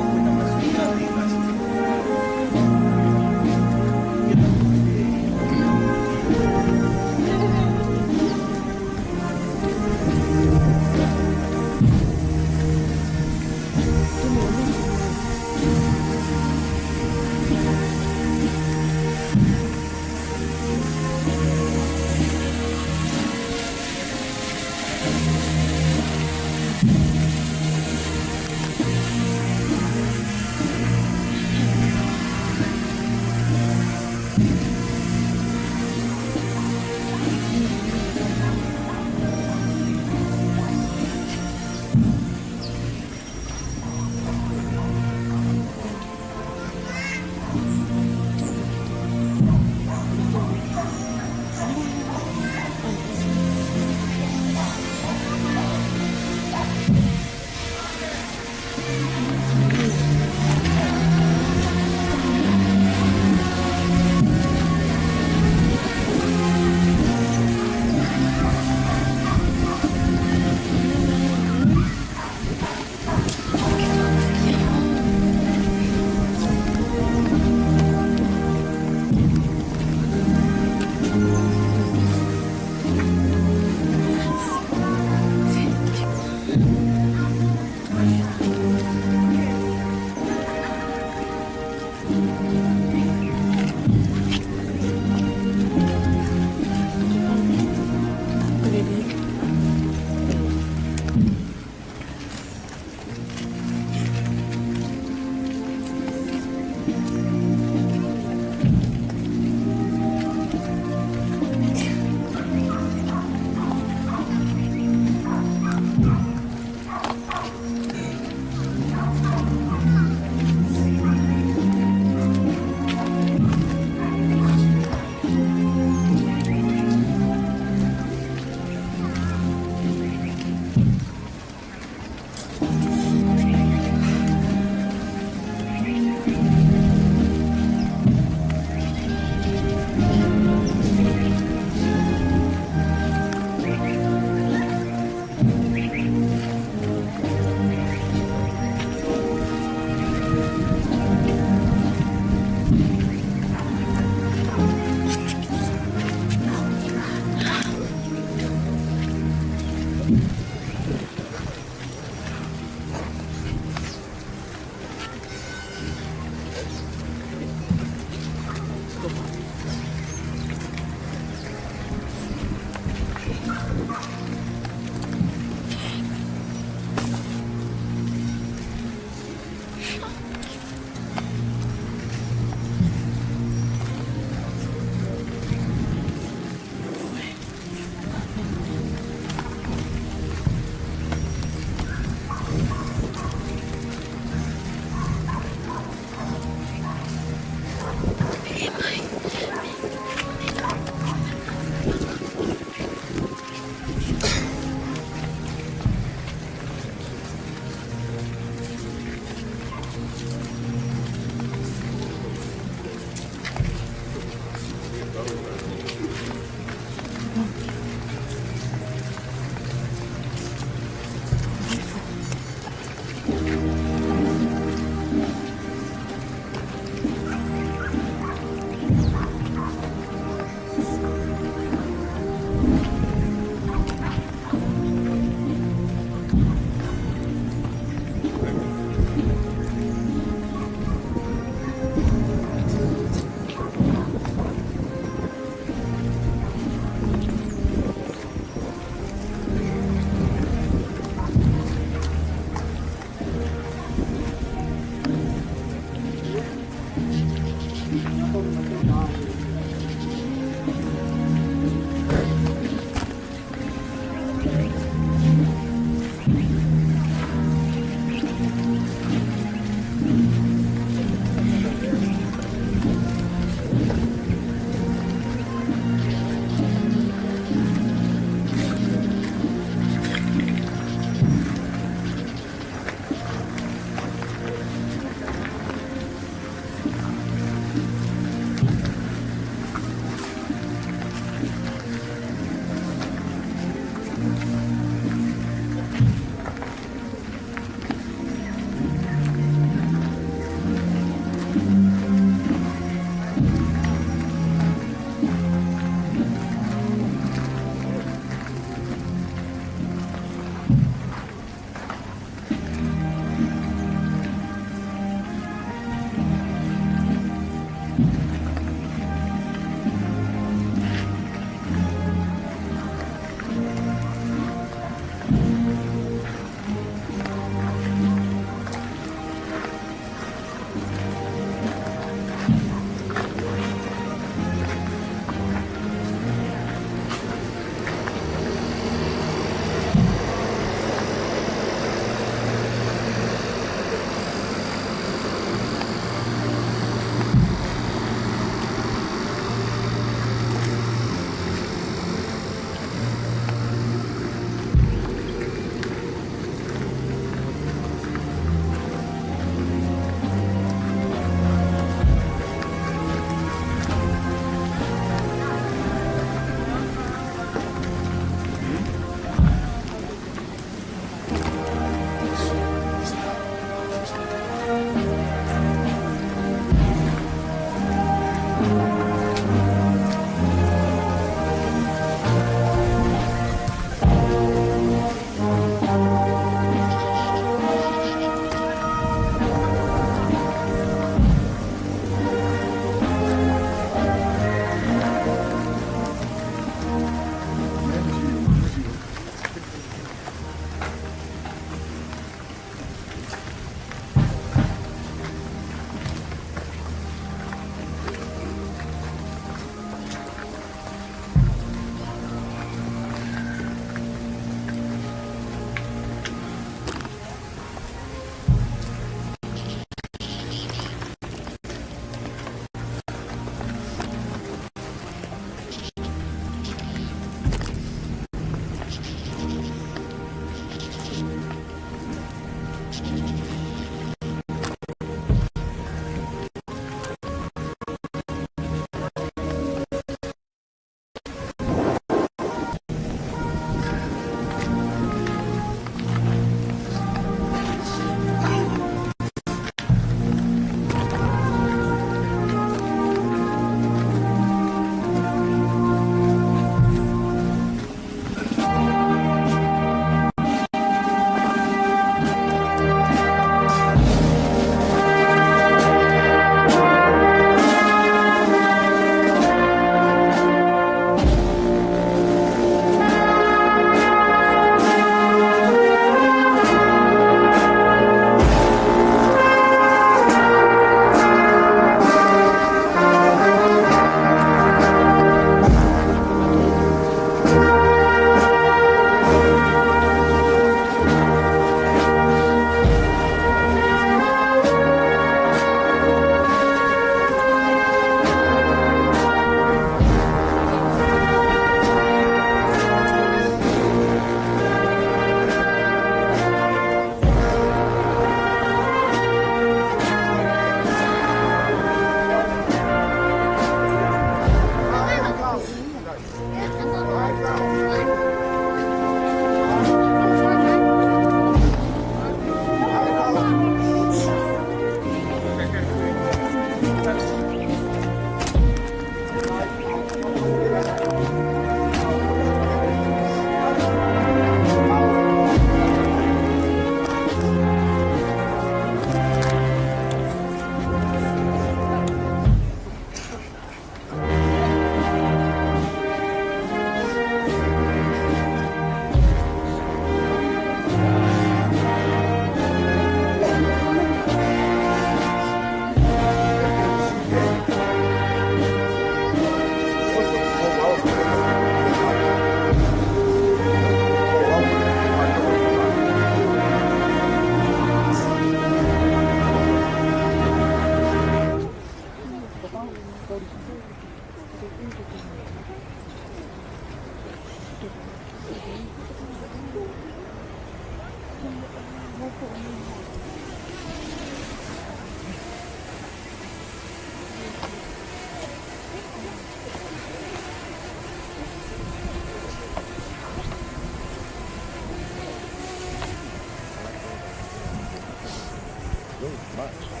Ouau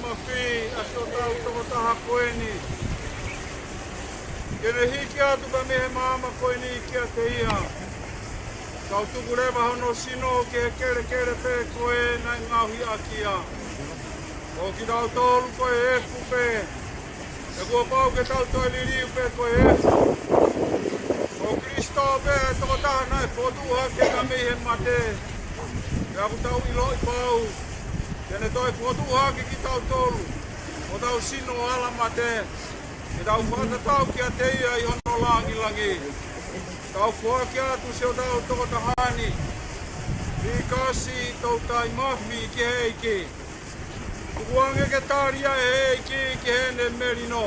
mafi aso tau Tongatapu koeni. Kene hiki atu ka mehe mama koeni kia te ia. Kau tuku rewa hono sino ke kere kere pe koe nai ngahui akia. O ki tau tolu koe efu pe. E kua pau ke tau toi liriu pe koe efu. O Kristo pe Tongatapu nai potuha ke ka mehe mate. E aku tau ilo i pau. Tene toi potuha ke ki tau tolu. O tau sino ala mate. E tau whakatau kia te ia i hono langi langi. Tau whua kia atu seo tau Tongatapu. Vikasi tautai mafi ki heiki. Tukuange ke taria e heiki ki hene merino.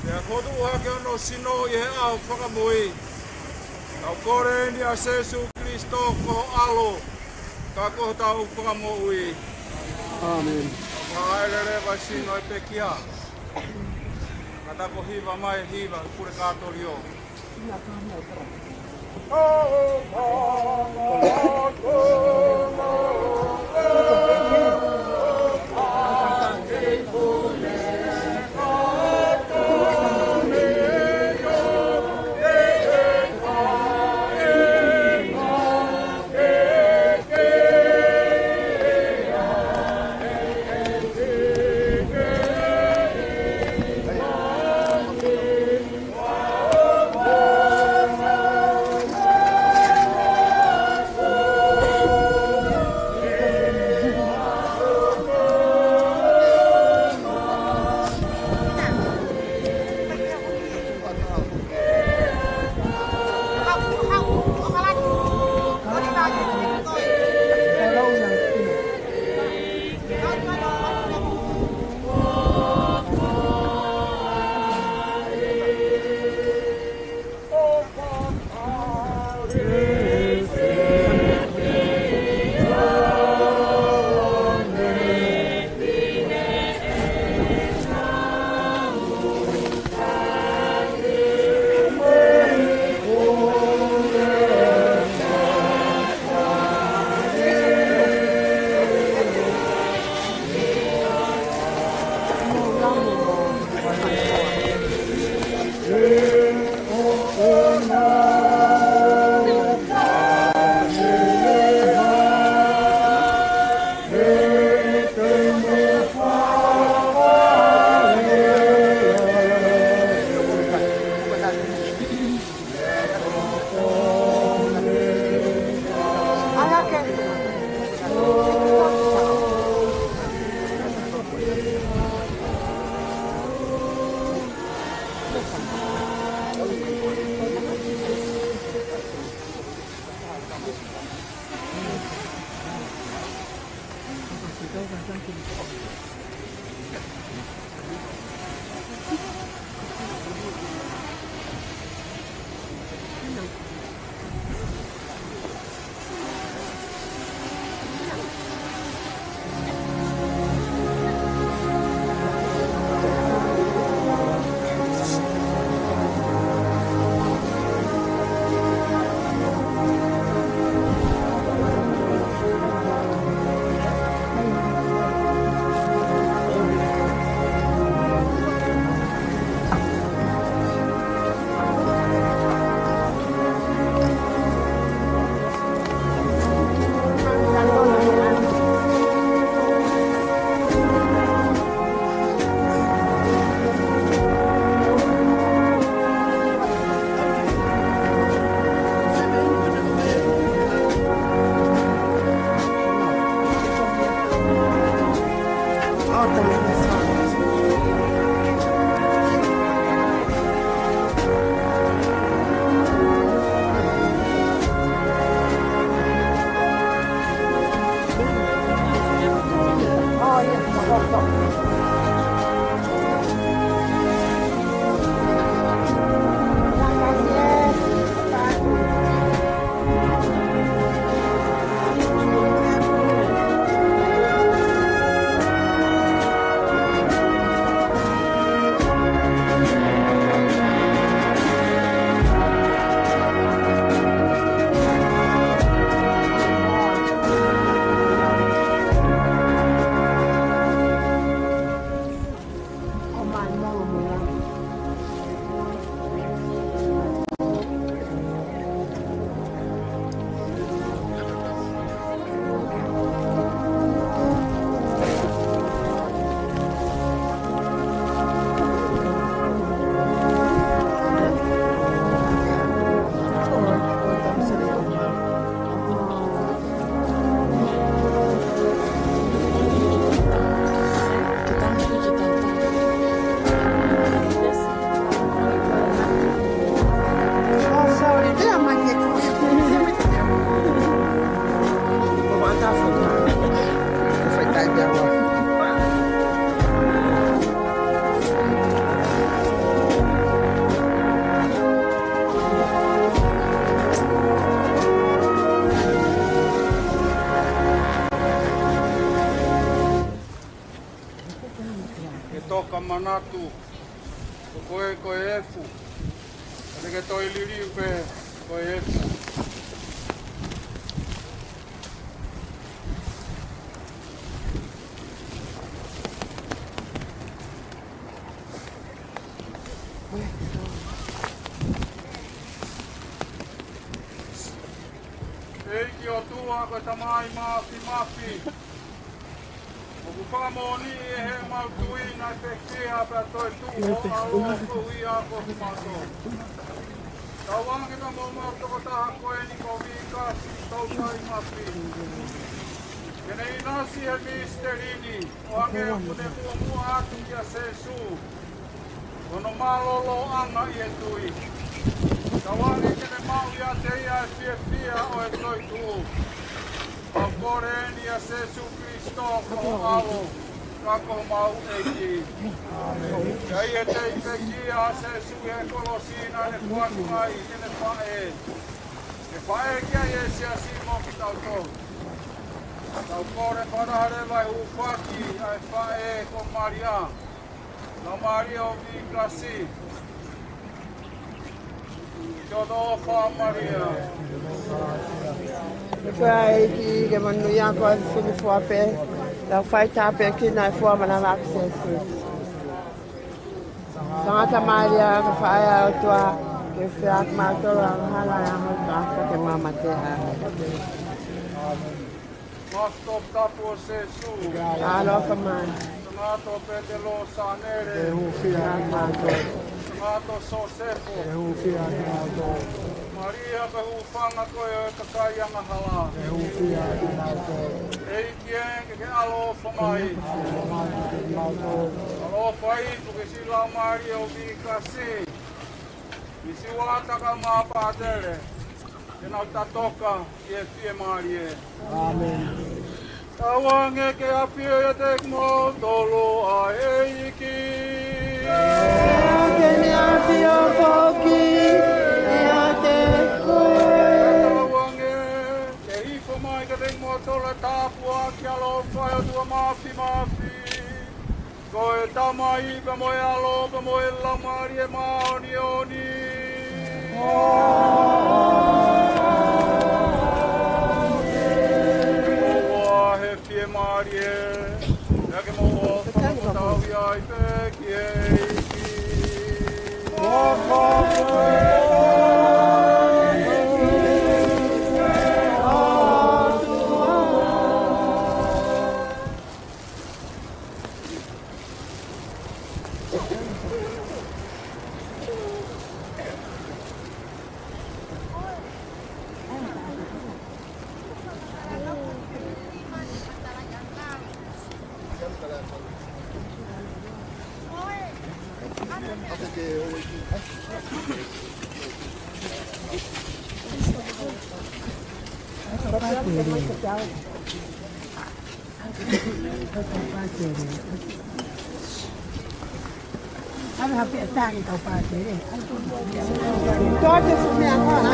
Te a potuha ke hono sino i he au whakamui. Tau kore ni a Jesu Kristo koho alo. Ka koho tau whakamui. Amen. Haerere vai sino e pekia. Katako hiva mai hiva kure katorio. Toka manatu ko efu ke to iliri pe ko efu Eiki o tua ko tamai mafi Fakamoni e he mautui na te kia pa toi tu o ko ui a ko mato. Tawangi na mo toko taha koe ni ko Vikasi Sisiukamea mafi. Kene inasi e misterini o ange o kune mua atu kia sesu. Kono malolo anga i e tui. Tawangi kene mau ia te ia e fia o e toi tu. Akoreni a Jesu Cristo ko alo kako mau eki. Kai e te peki a Jesu e kolosina ne kuakungai kene pae. E pae kia Jesu a simo ki tau tau. Tau kore parare vai ufaki a e pae ko Maria. Na Maria o Vikasi. Jodo fa Maria. Fai ki ke manu ya ko sini fo pe la fai ta pe ki na fo mana access Santa Maria ka fai a tua ke fiak ma to hala ya mo ka ke mama te ha Tongatapu sesu. alo ka man Tomato pedelo sanere. e hu fiak ma to Tomato sosepo. e hu fiak ma to Maria pe ufanga koe o kakai anga hala. e hu fiak ma to Ei kien ke alo famai. Alo fai tu ke sila Maria o Vikasi. Isi wata ka mapa adere. Kena utatoka ye fie Maria. amen Tawange ke apio ya tekmo tolo a eiki. ke ni afio foki e ate Tawange ke ifo mai ke tekmo tolo tapu a kia lo fai o tua mafi. Koe tamai ka moe alo ka moe la Maria maoni oni. Fie Marie, ja ke mo o tau ai pe ki eiki. Toate sunt de acolo,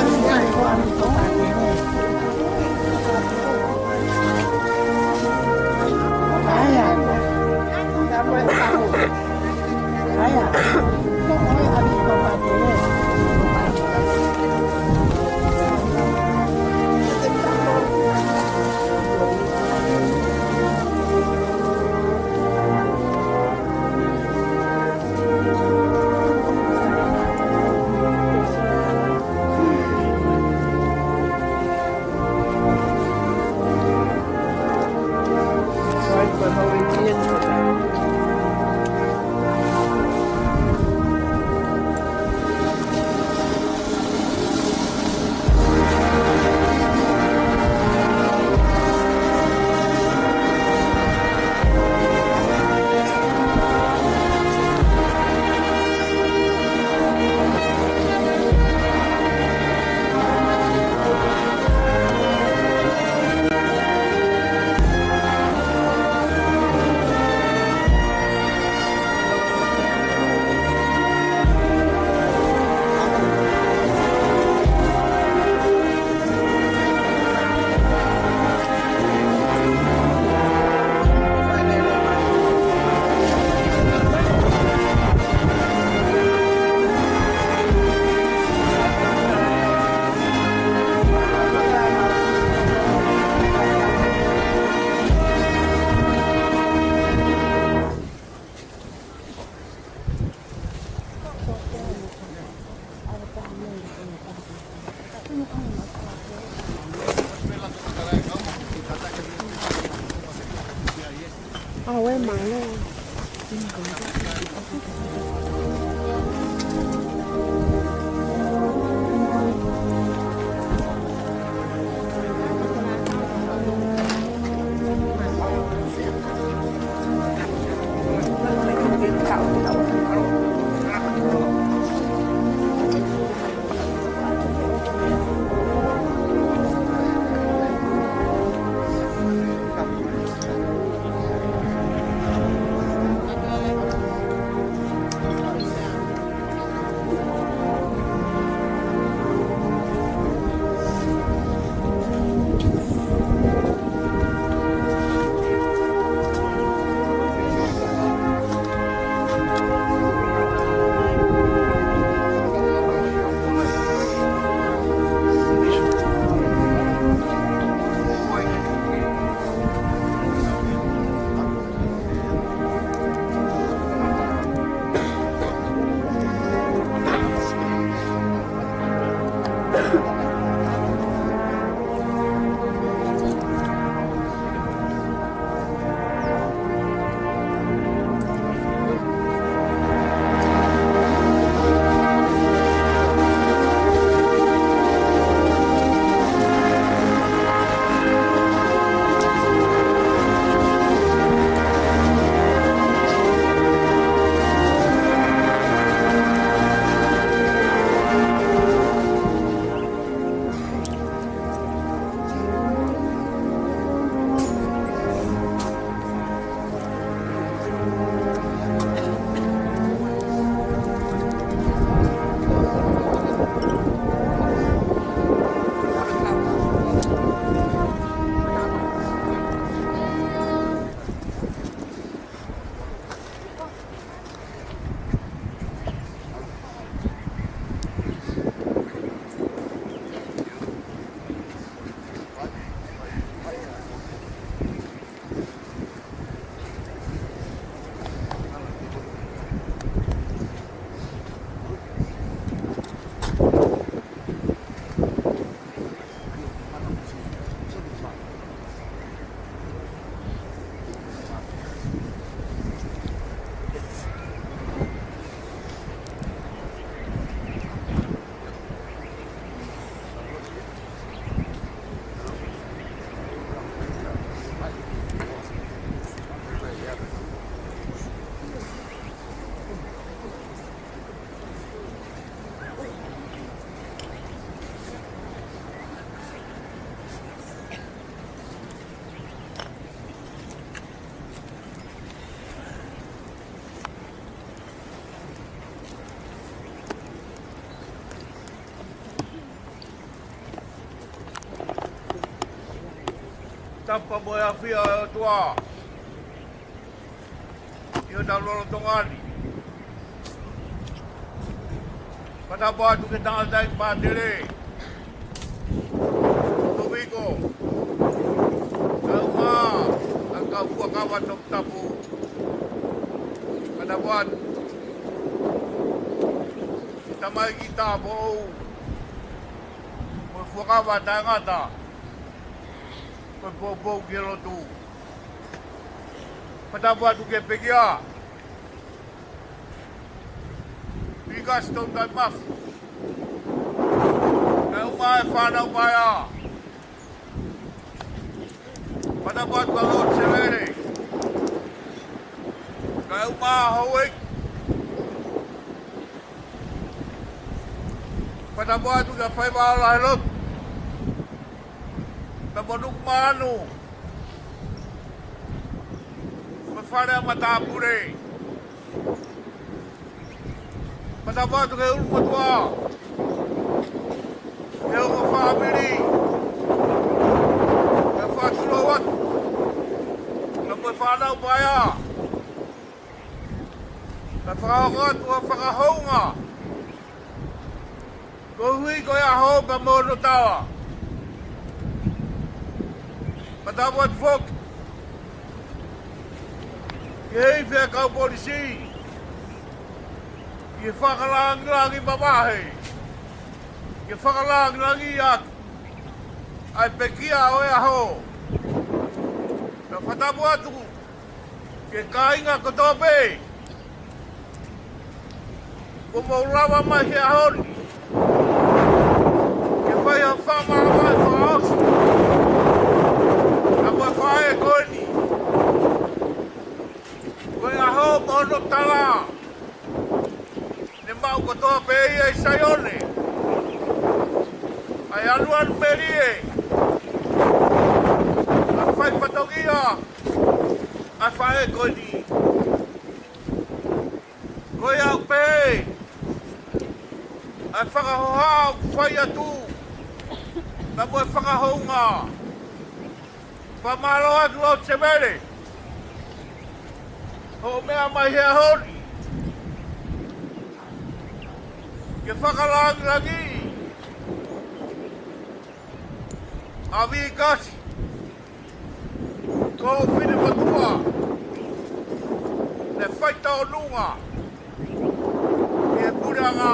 เอาไว้หมาเลย เ Tapa mo ya fia o tua. Io da loro tongani. Pada buat tu kita ada padere. Domingo. Kalma, angkau buat kawan Tongatapu. Pada buat kita mai kita bau. Buat kawan tangata. Bau gelo tu. Pada buat tu ke pegia. Vikasi Leone mafi. Ouau whanau maia. Pada buat balot severe. Ouau hoi. Pada buat tu ke fai bala helot. Tabonuk manu. Mafare matapure. Pada buat tu ke ulmo tua. Eu vou family. Eu faço no outro. Não vou falar o baia. Vai falar o outro, vai falar a honga. Corri com a honga, mano, tá. Pada buat fogo. E aí, vem cá o polícia. E fala lá em babae. Ke whakalang langi at ai pekia o e aho. Ka whatapu atu ke kainga kotope. Ko maurawa mai he ahoni. Ke whai a Fakamavae whaosu. Ka koe whae koeni. Koe aho mono tala. Ne mau kotope i saione. Ai aluan merie. A fai patogia. A fai koini. Koe au pe. A whakahoha fai atu. Na moe whakahonga. Whamalo atu o te mere. Ho mea mai hea honi. Ke whakalang langi. A Vikasi. Ko whine matua. Le whaita o nunga. E puranga.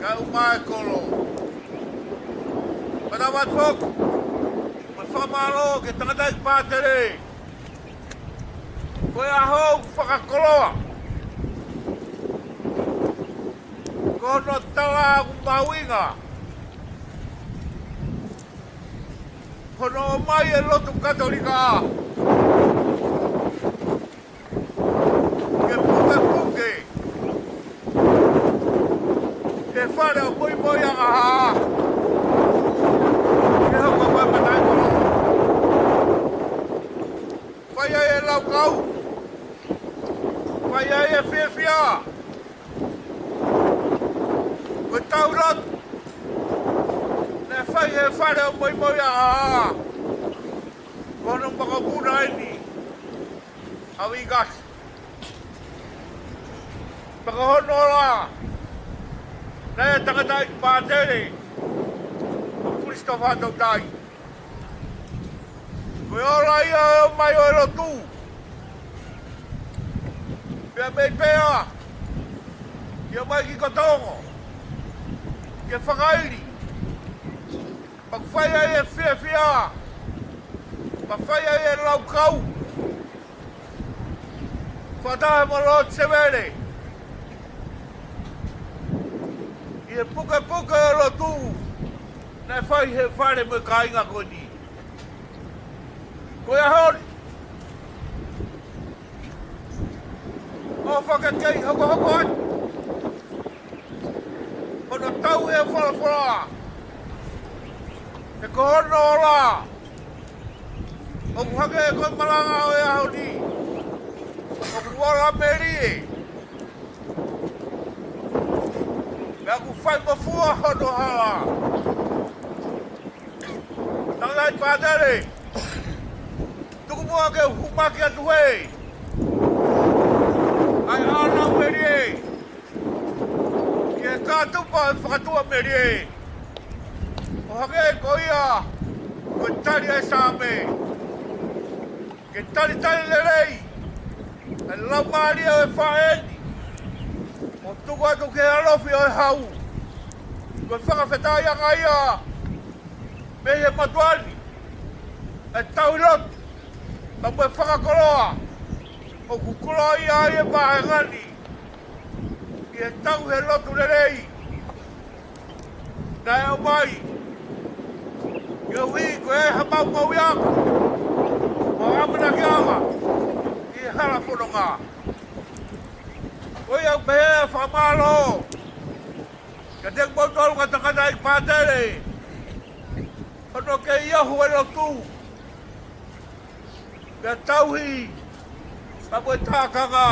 Ka umae kolo. Pada wat fok. Ma whamalo ke tangatai pātere. Koe aho whakakoloa. Kono tala kumawinga. Kono mai e lotu katolika. Ke puke. Ke whare o moi a aha. Ke hoko mai matai kono. Whai ai e lau kau. Whai ai e whiawhia. Koe tau ratu. Whai e whare o moi a aha. Kono makapuna eni. A Vikasi. Pakahono la. Nea tangatai pātere. Kristo whātau tai. Koe ora ia o mai o erotu. Pea mei pea. Ia mai ki kotongo. Ke whakairi. Whai ai e whiawhia. Whai ai e lau kau. Whatahe mo lot severe. I e puke e lotu. Nei whai he whare me kainga koni. Koe ahoni. O whakakei hoko atu. Kono tau e whalawhala. E kohono o la. O kuhake e koe malanga o e ahoni. O kuwara merie. Mea ku whai mafua hono hala. Tangai pātere. mua ke humaki atu hei. Ai ana merie. Ke kātupa e whakatua merie. O hake ko ia, ko tari e sāme. Ke tari lerei. E lau maria e whaeni. O tuku atu ke alofi o e hau. Ko whakawhetai anga ia. Me he matuani. E tau lotu. Ka mwe whakakoloa. O kukuloa ia e mahengani. I e tau he lotu lerei. Nai au mai. I au hii ko e hamau mau iaka. O amana ki ama. I e hala whanonga. Oi au mehea whamalo. Ka te kmotoru ka takata i pātere. Hono ke iahu e lotu. Ka tauhi. Ka mwe tākanga.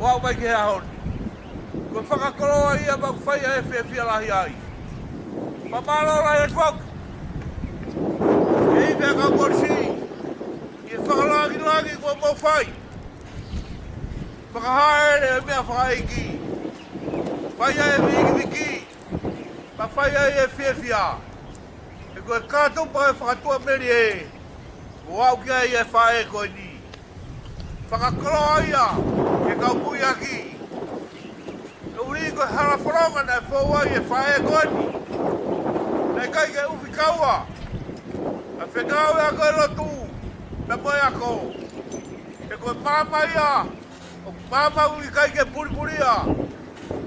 O au mai ke ahoni. Ko whakakoroa ia ma kwhaia e whiawhia lahi ai. Whamalo lai e whak. E iwea ka morsi. I e whakalangi kua mo whai. Whakahaere e mea whakaiki. Whaia e wiki. Ma whaia e whiawhia. E koe kātupa e whakatua meri e. O au kia i e whae koe ni. Whakakoroa ia. Ke kaupui aki. E uri koe hara wharonga na e whaua i e whae koe ni. Nei kai ke uwhi kaua. A whekau e a koe lotu. Na moe ako. E koe mama ia. O mama ui kai ke puripuria.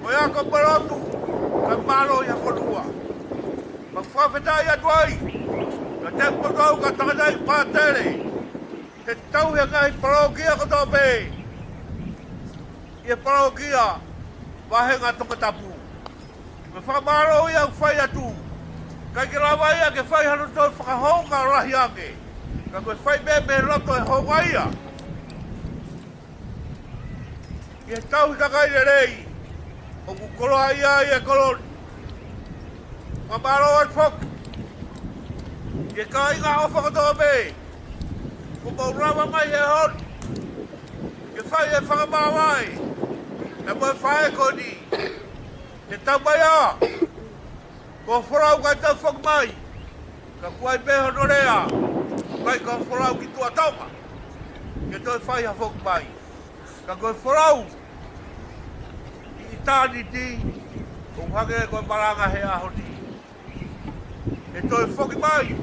O ia ko marotu. Ka maro ia whanua. Ma whawhetai atuai. Ka te potau ka takatai pātere. Te tau he ngai parokia ko tō pē. I e parokia. Wahenga Tongatapu. Me whakamaro ia whai atu. Kai ke rawa ia ke whai hano tō whakahonga rahi ake. Ka koe whai me roto e honga ia. I e tau hika kai rei. O kukoloa ia i e koloni. Whamaro at whok. I e kai ngā ofa katoa me. Ko mau rawa mai he hon. Ke whai e Fakamavae. E moe whae ko ni. Te tau mai a. Ko whorau kai tau whok mai. Ka kuai meho no rea. Kai ka whorau ki tua tauma. Ke toi whai ha whok mai. Ka koe whorau. I tāni ti. Ko hake e koe maranga he aho ni. E toi whoki mai.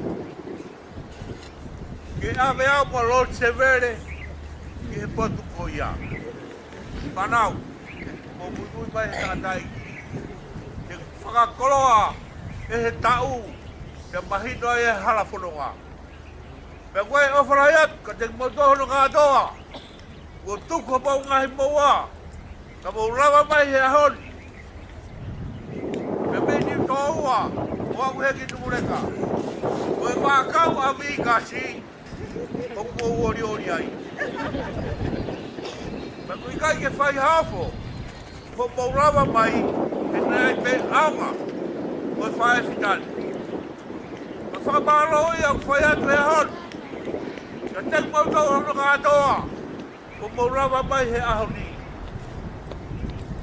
Ke ave au mo Lord Severe. Ki he potu ko ia. Manau. Mo mui mai he tātai. Te whakakoloa e he tau. Te mahino e hala whanonga. Me koe ofara iat, ka te motohono kātoa. Ko tuku hapau ngahi moua. Ka mau rawa mai he ahoni. Me meni tōua. O au heki numureka. Koe mākau a Vikasi. O kua ori ori ai. Me koe kai ke whai hafo. Ko mau rawa mai. E nei pe aunga. Koe whae fitani. Me whakamaro ia ku whai atu he ahoni. Ka te kumautou hono kātoa. Ko mau rawa mai he ahoni.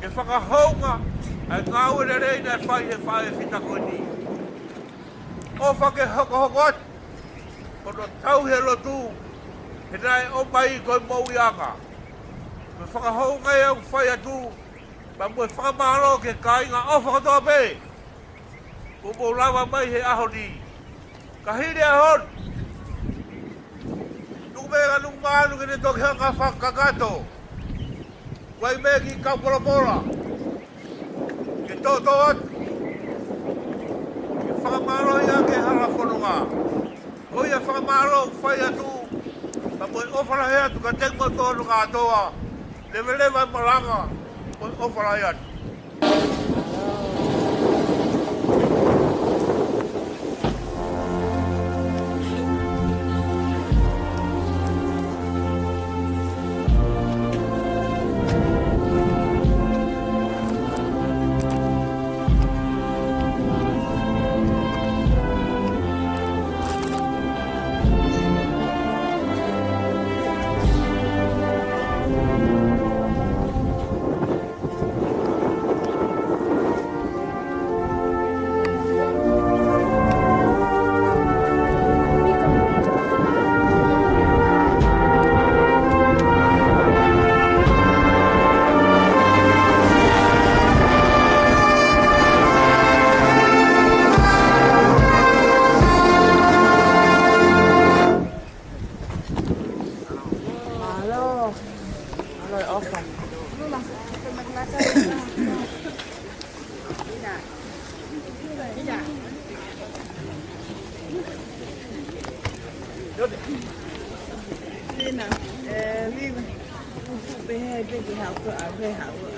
E whakahounga. Ai ngāu e rei nei whai he whae fita koe ni. O whake hoko atu. Kono tau he lotu. He nei o mai koe mau ianga. Me whakahounga e au whai atu. Ma mue whakamaro ke kāinga o whakatoa pē. Ko mau rawa mai he ahoni. Ka hiri ahon. Nuku mega nuku maanu ke ne toki hanga whakakato. Wai mea ki kaupolopora. Ke tōtō atu. Ke whakamaro ia ke hala whanonga. Ko ia whakamaro whai atu. Ka moe ofara he atu ka tengmo tōnu kātoa. Lewa maranga. Moe ofara he atu. rồi off rồi. Đi nào, đi về hai bên đi học rồi về học rồi.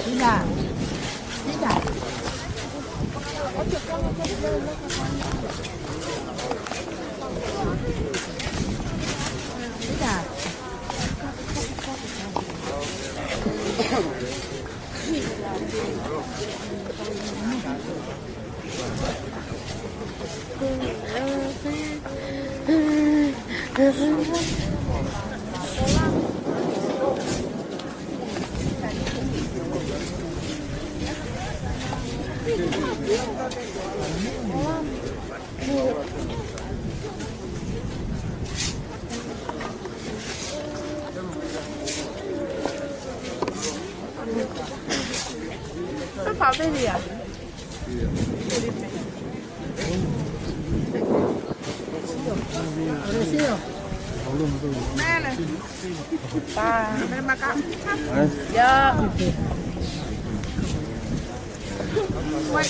Đi nào, đi nào. Nó pháo đây gì à? Mẹ này. Ba, mẹ mà cắm. Dạ. Quay.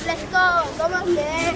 Let's go, come on, yeah.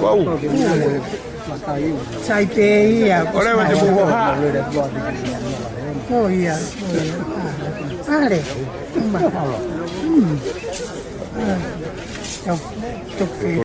Wow. Sai te ia. Ole wa te buho ha. Oh ia. Ale. Ma. Chọc chọc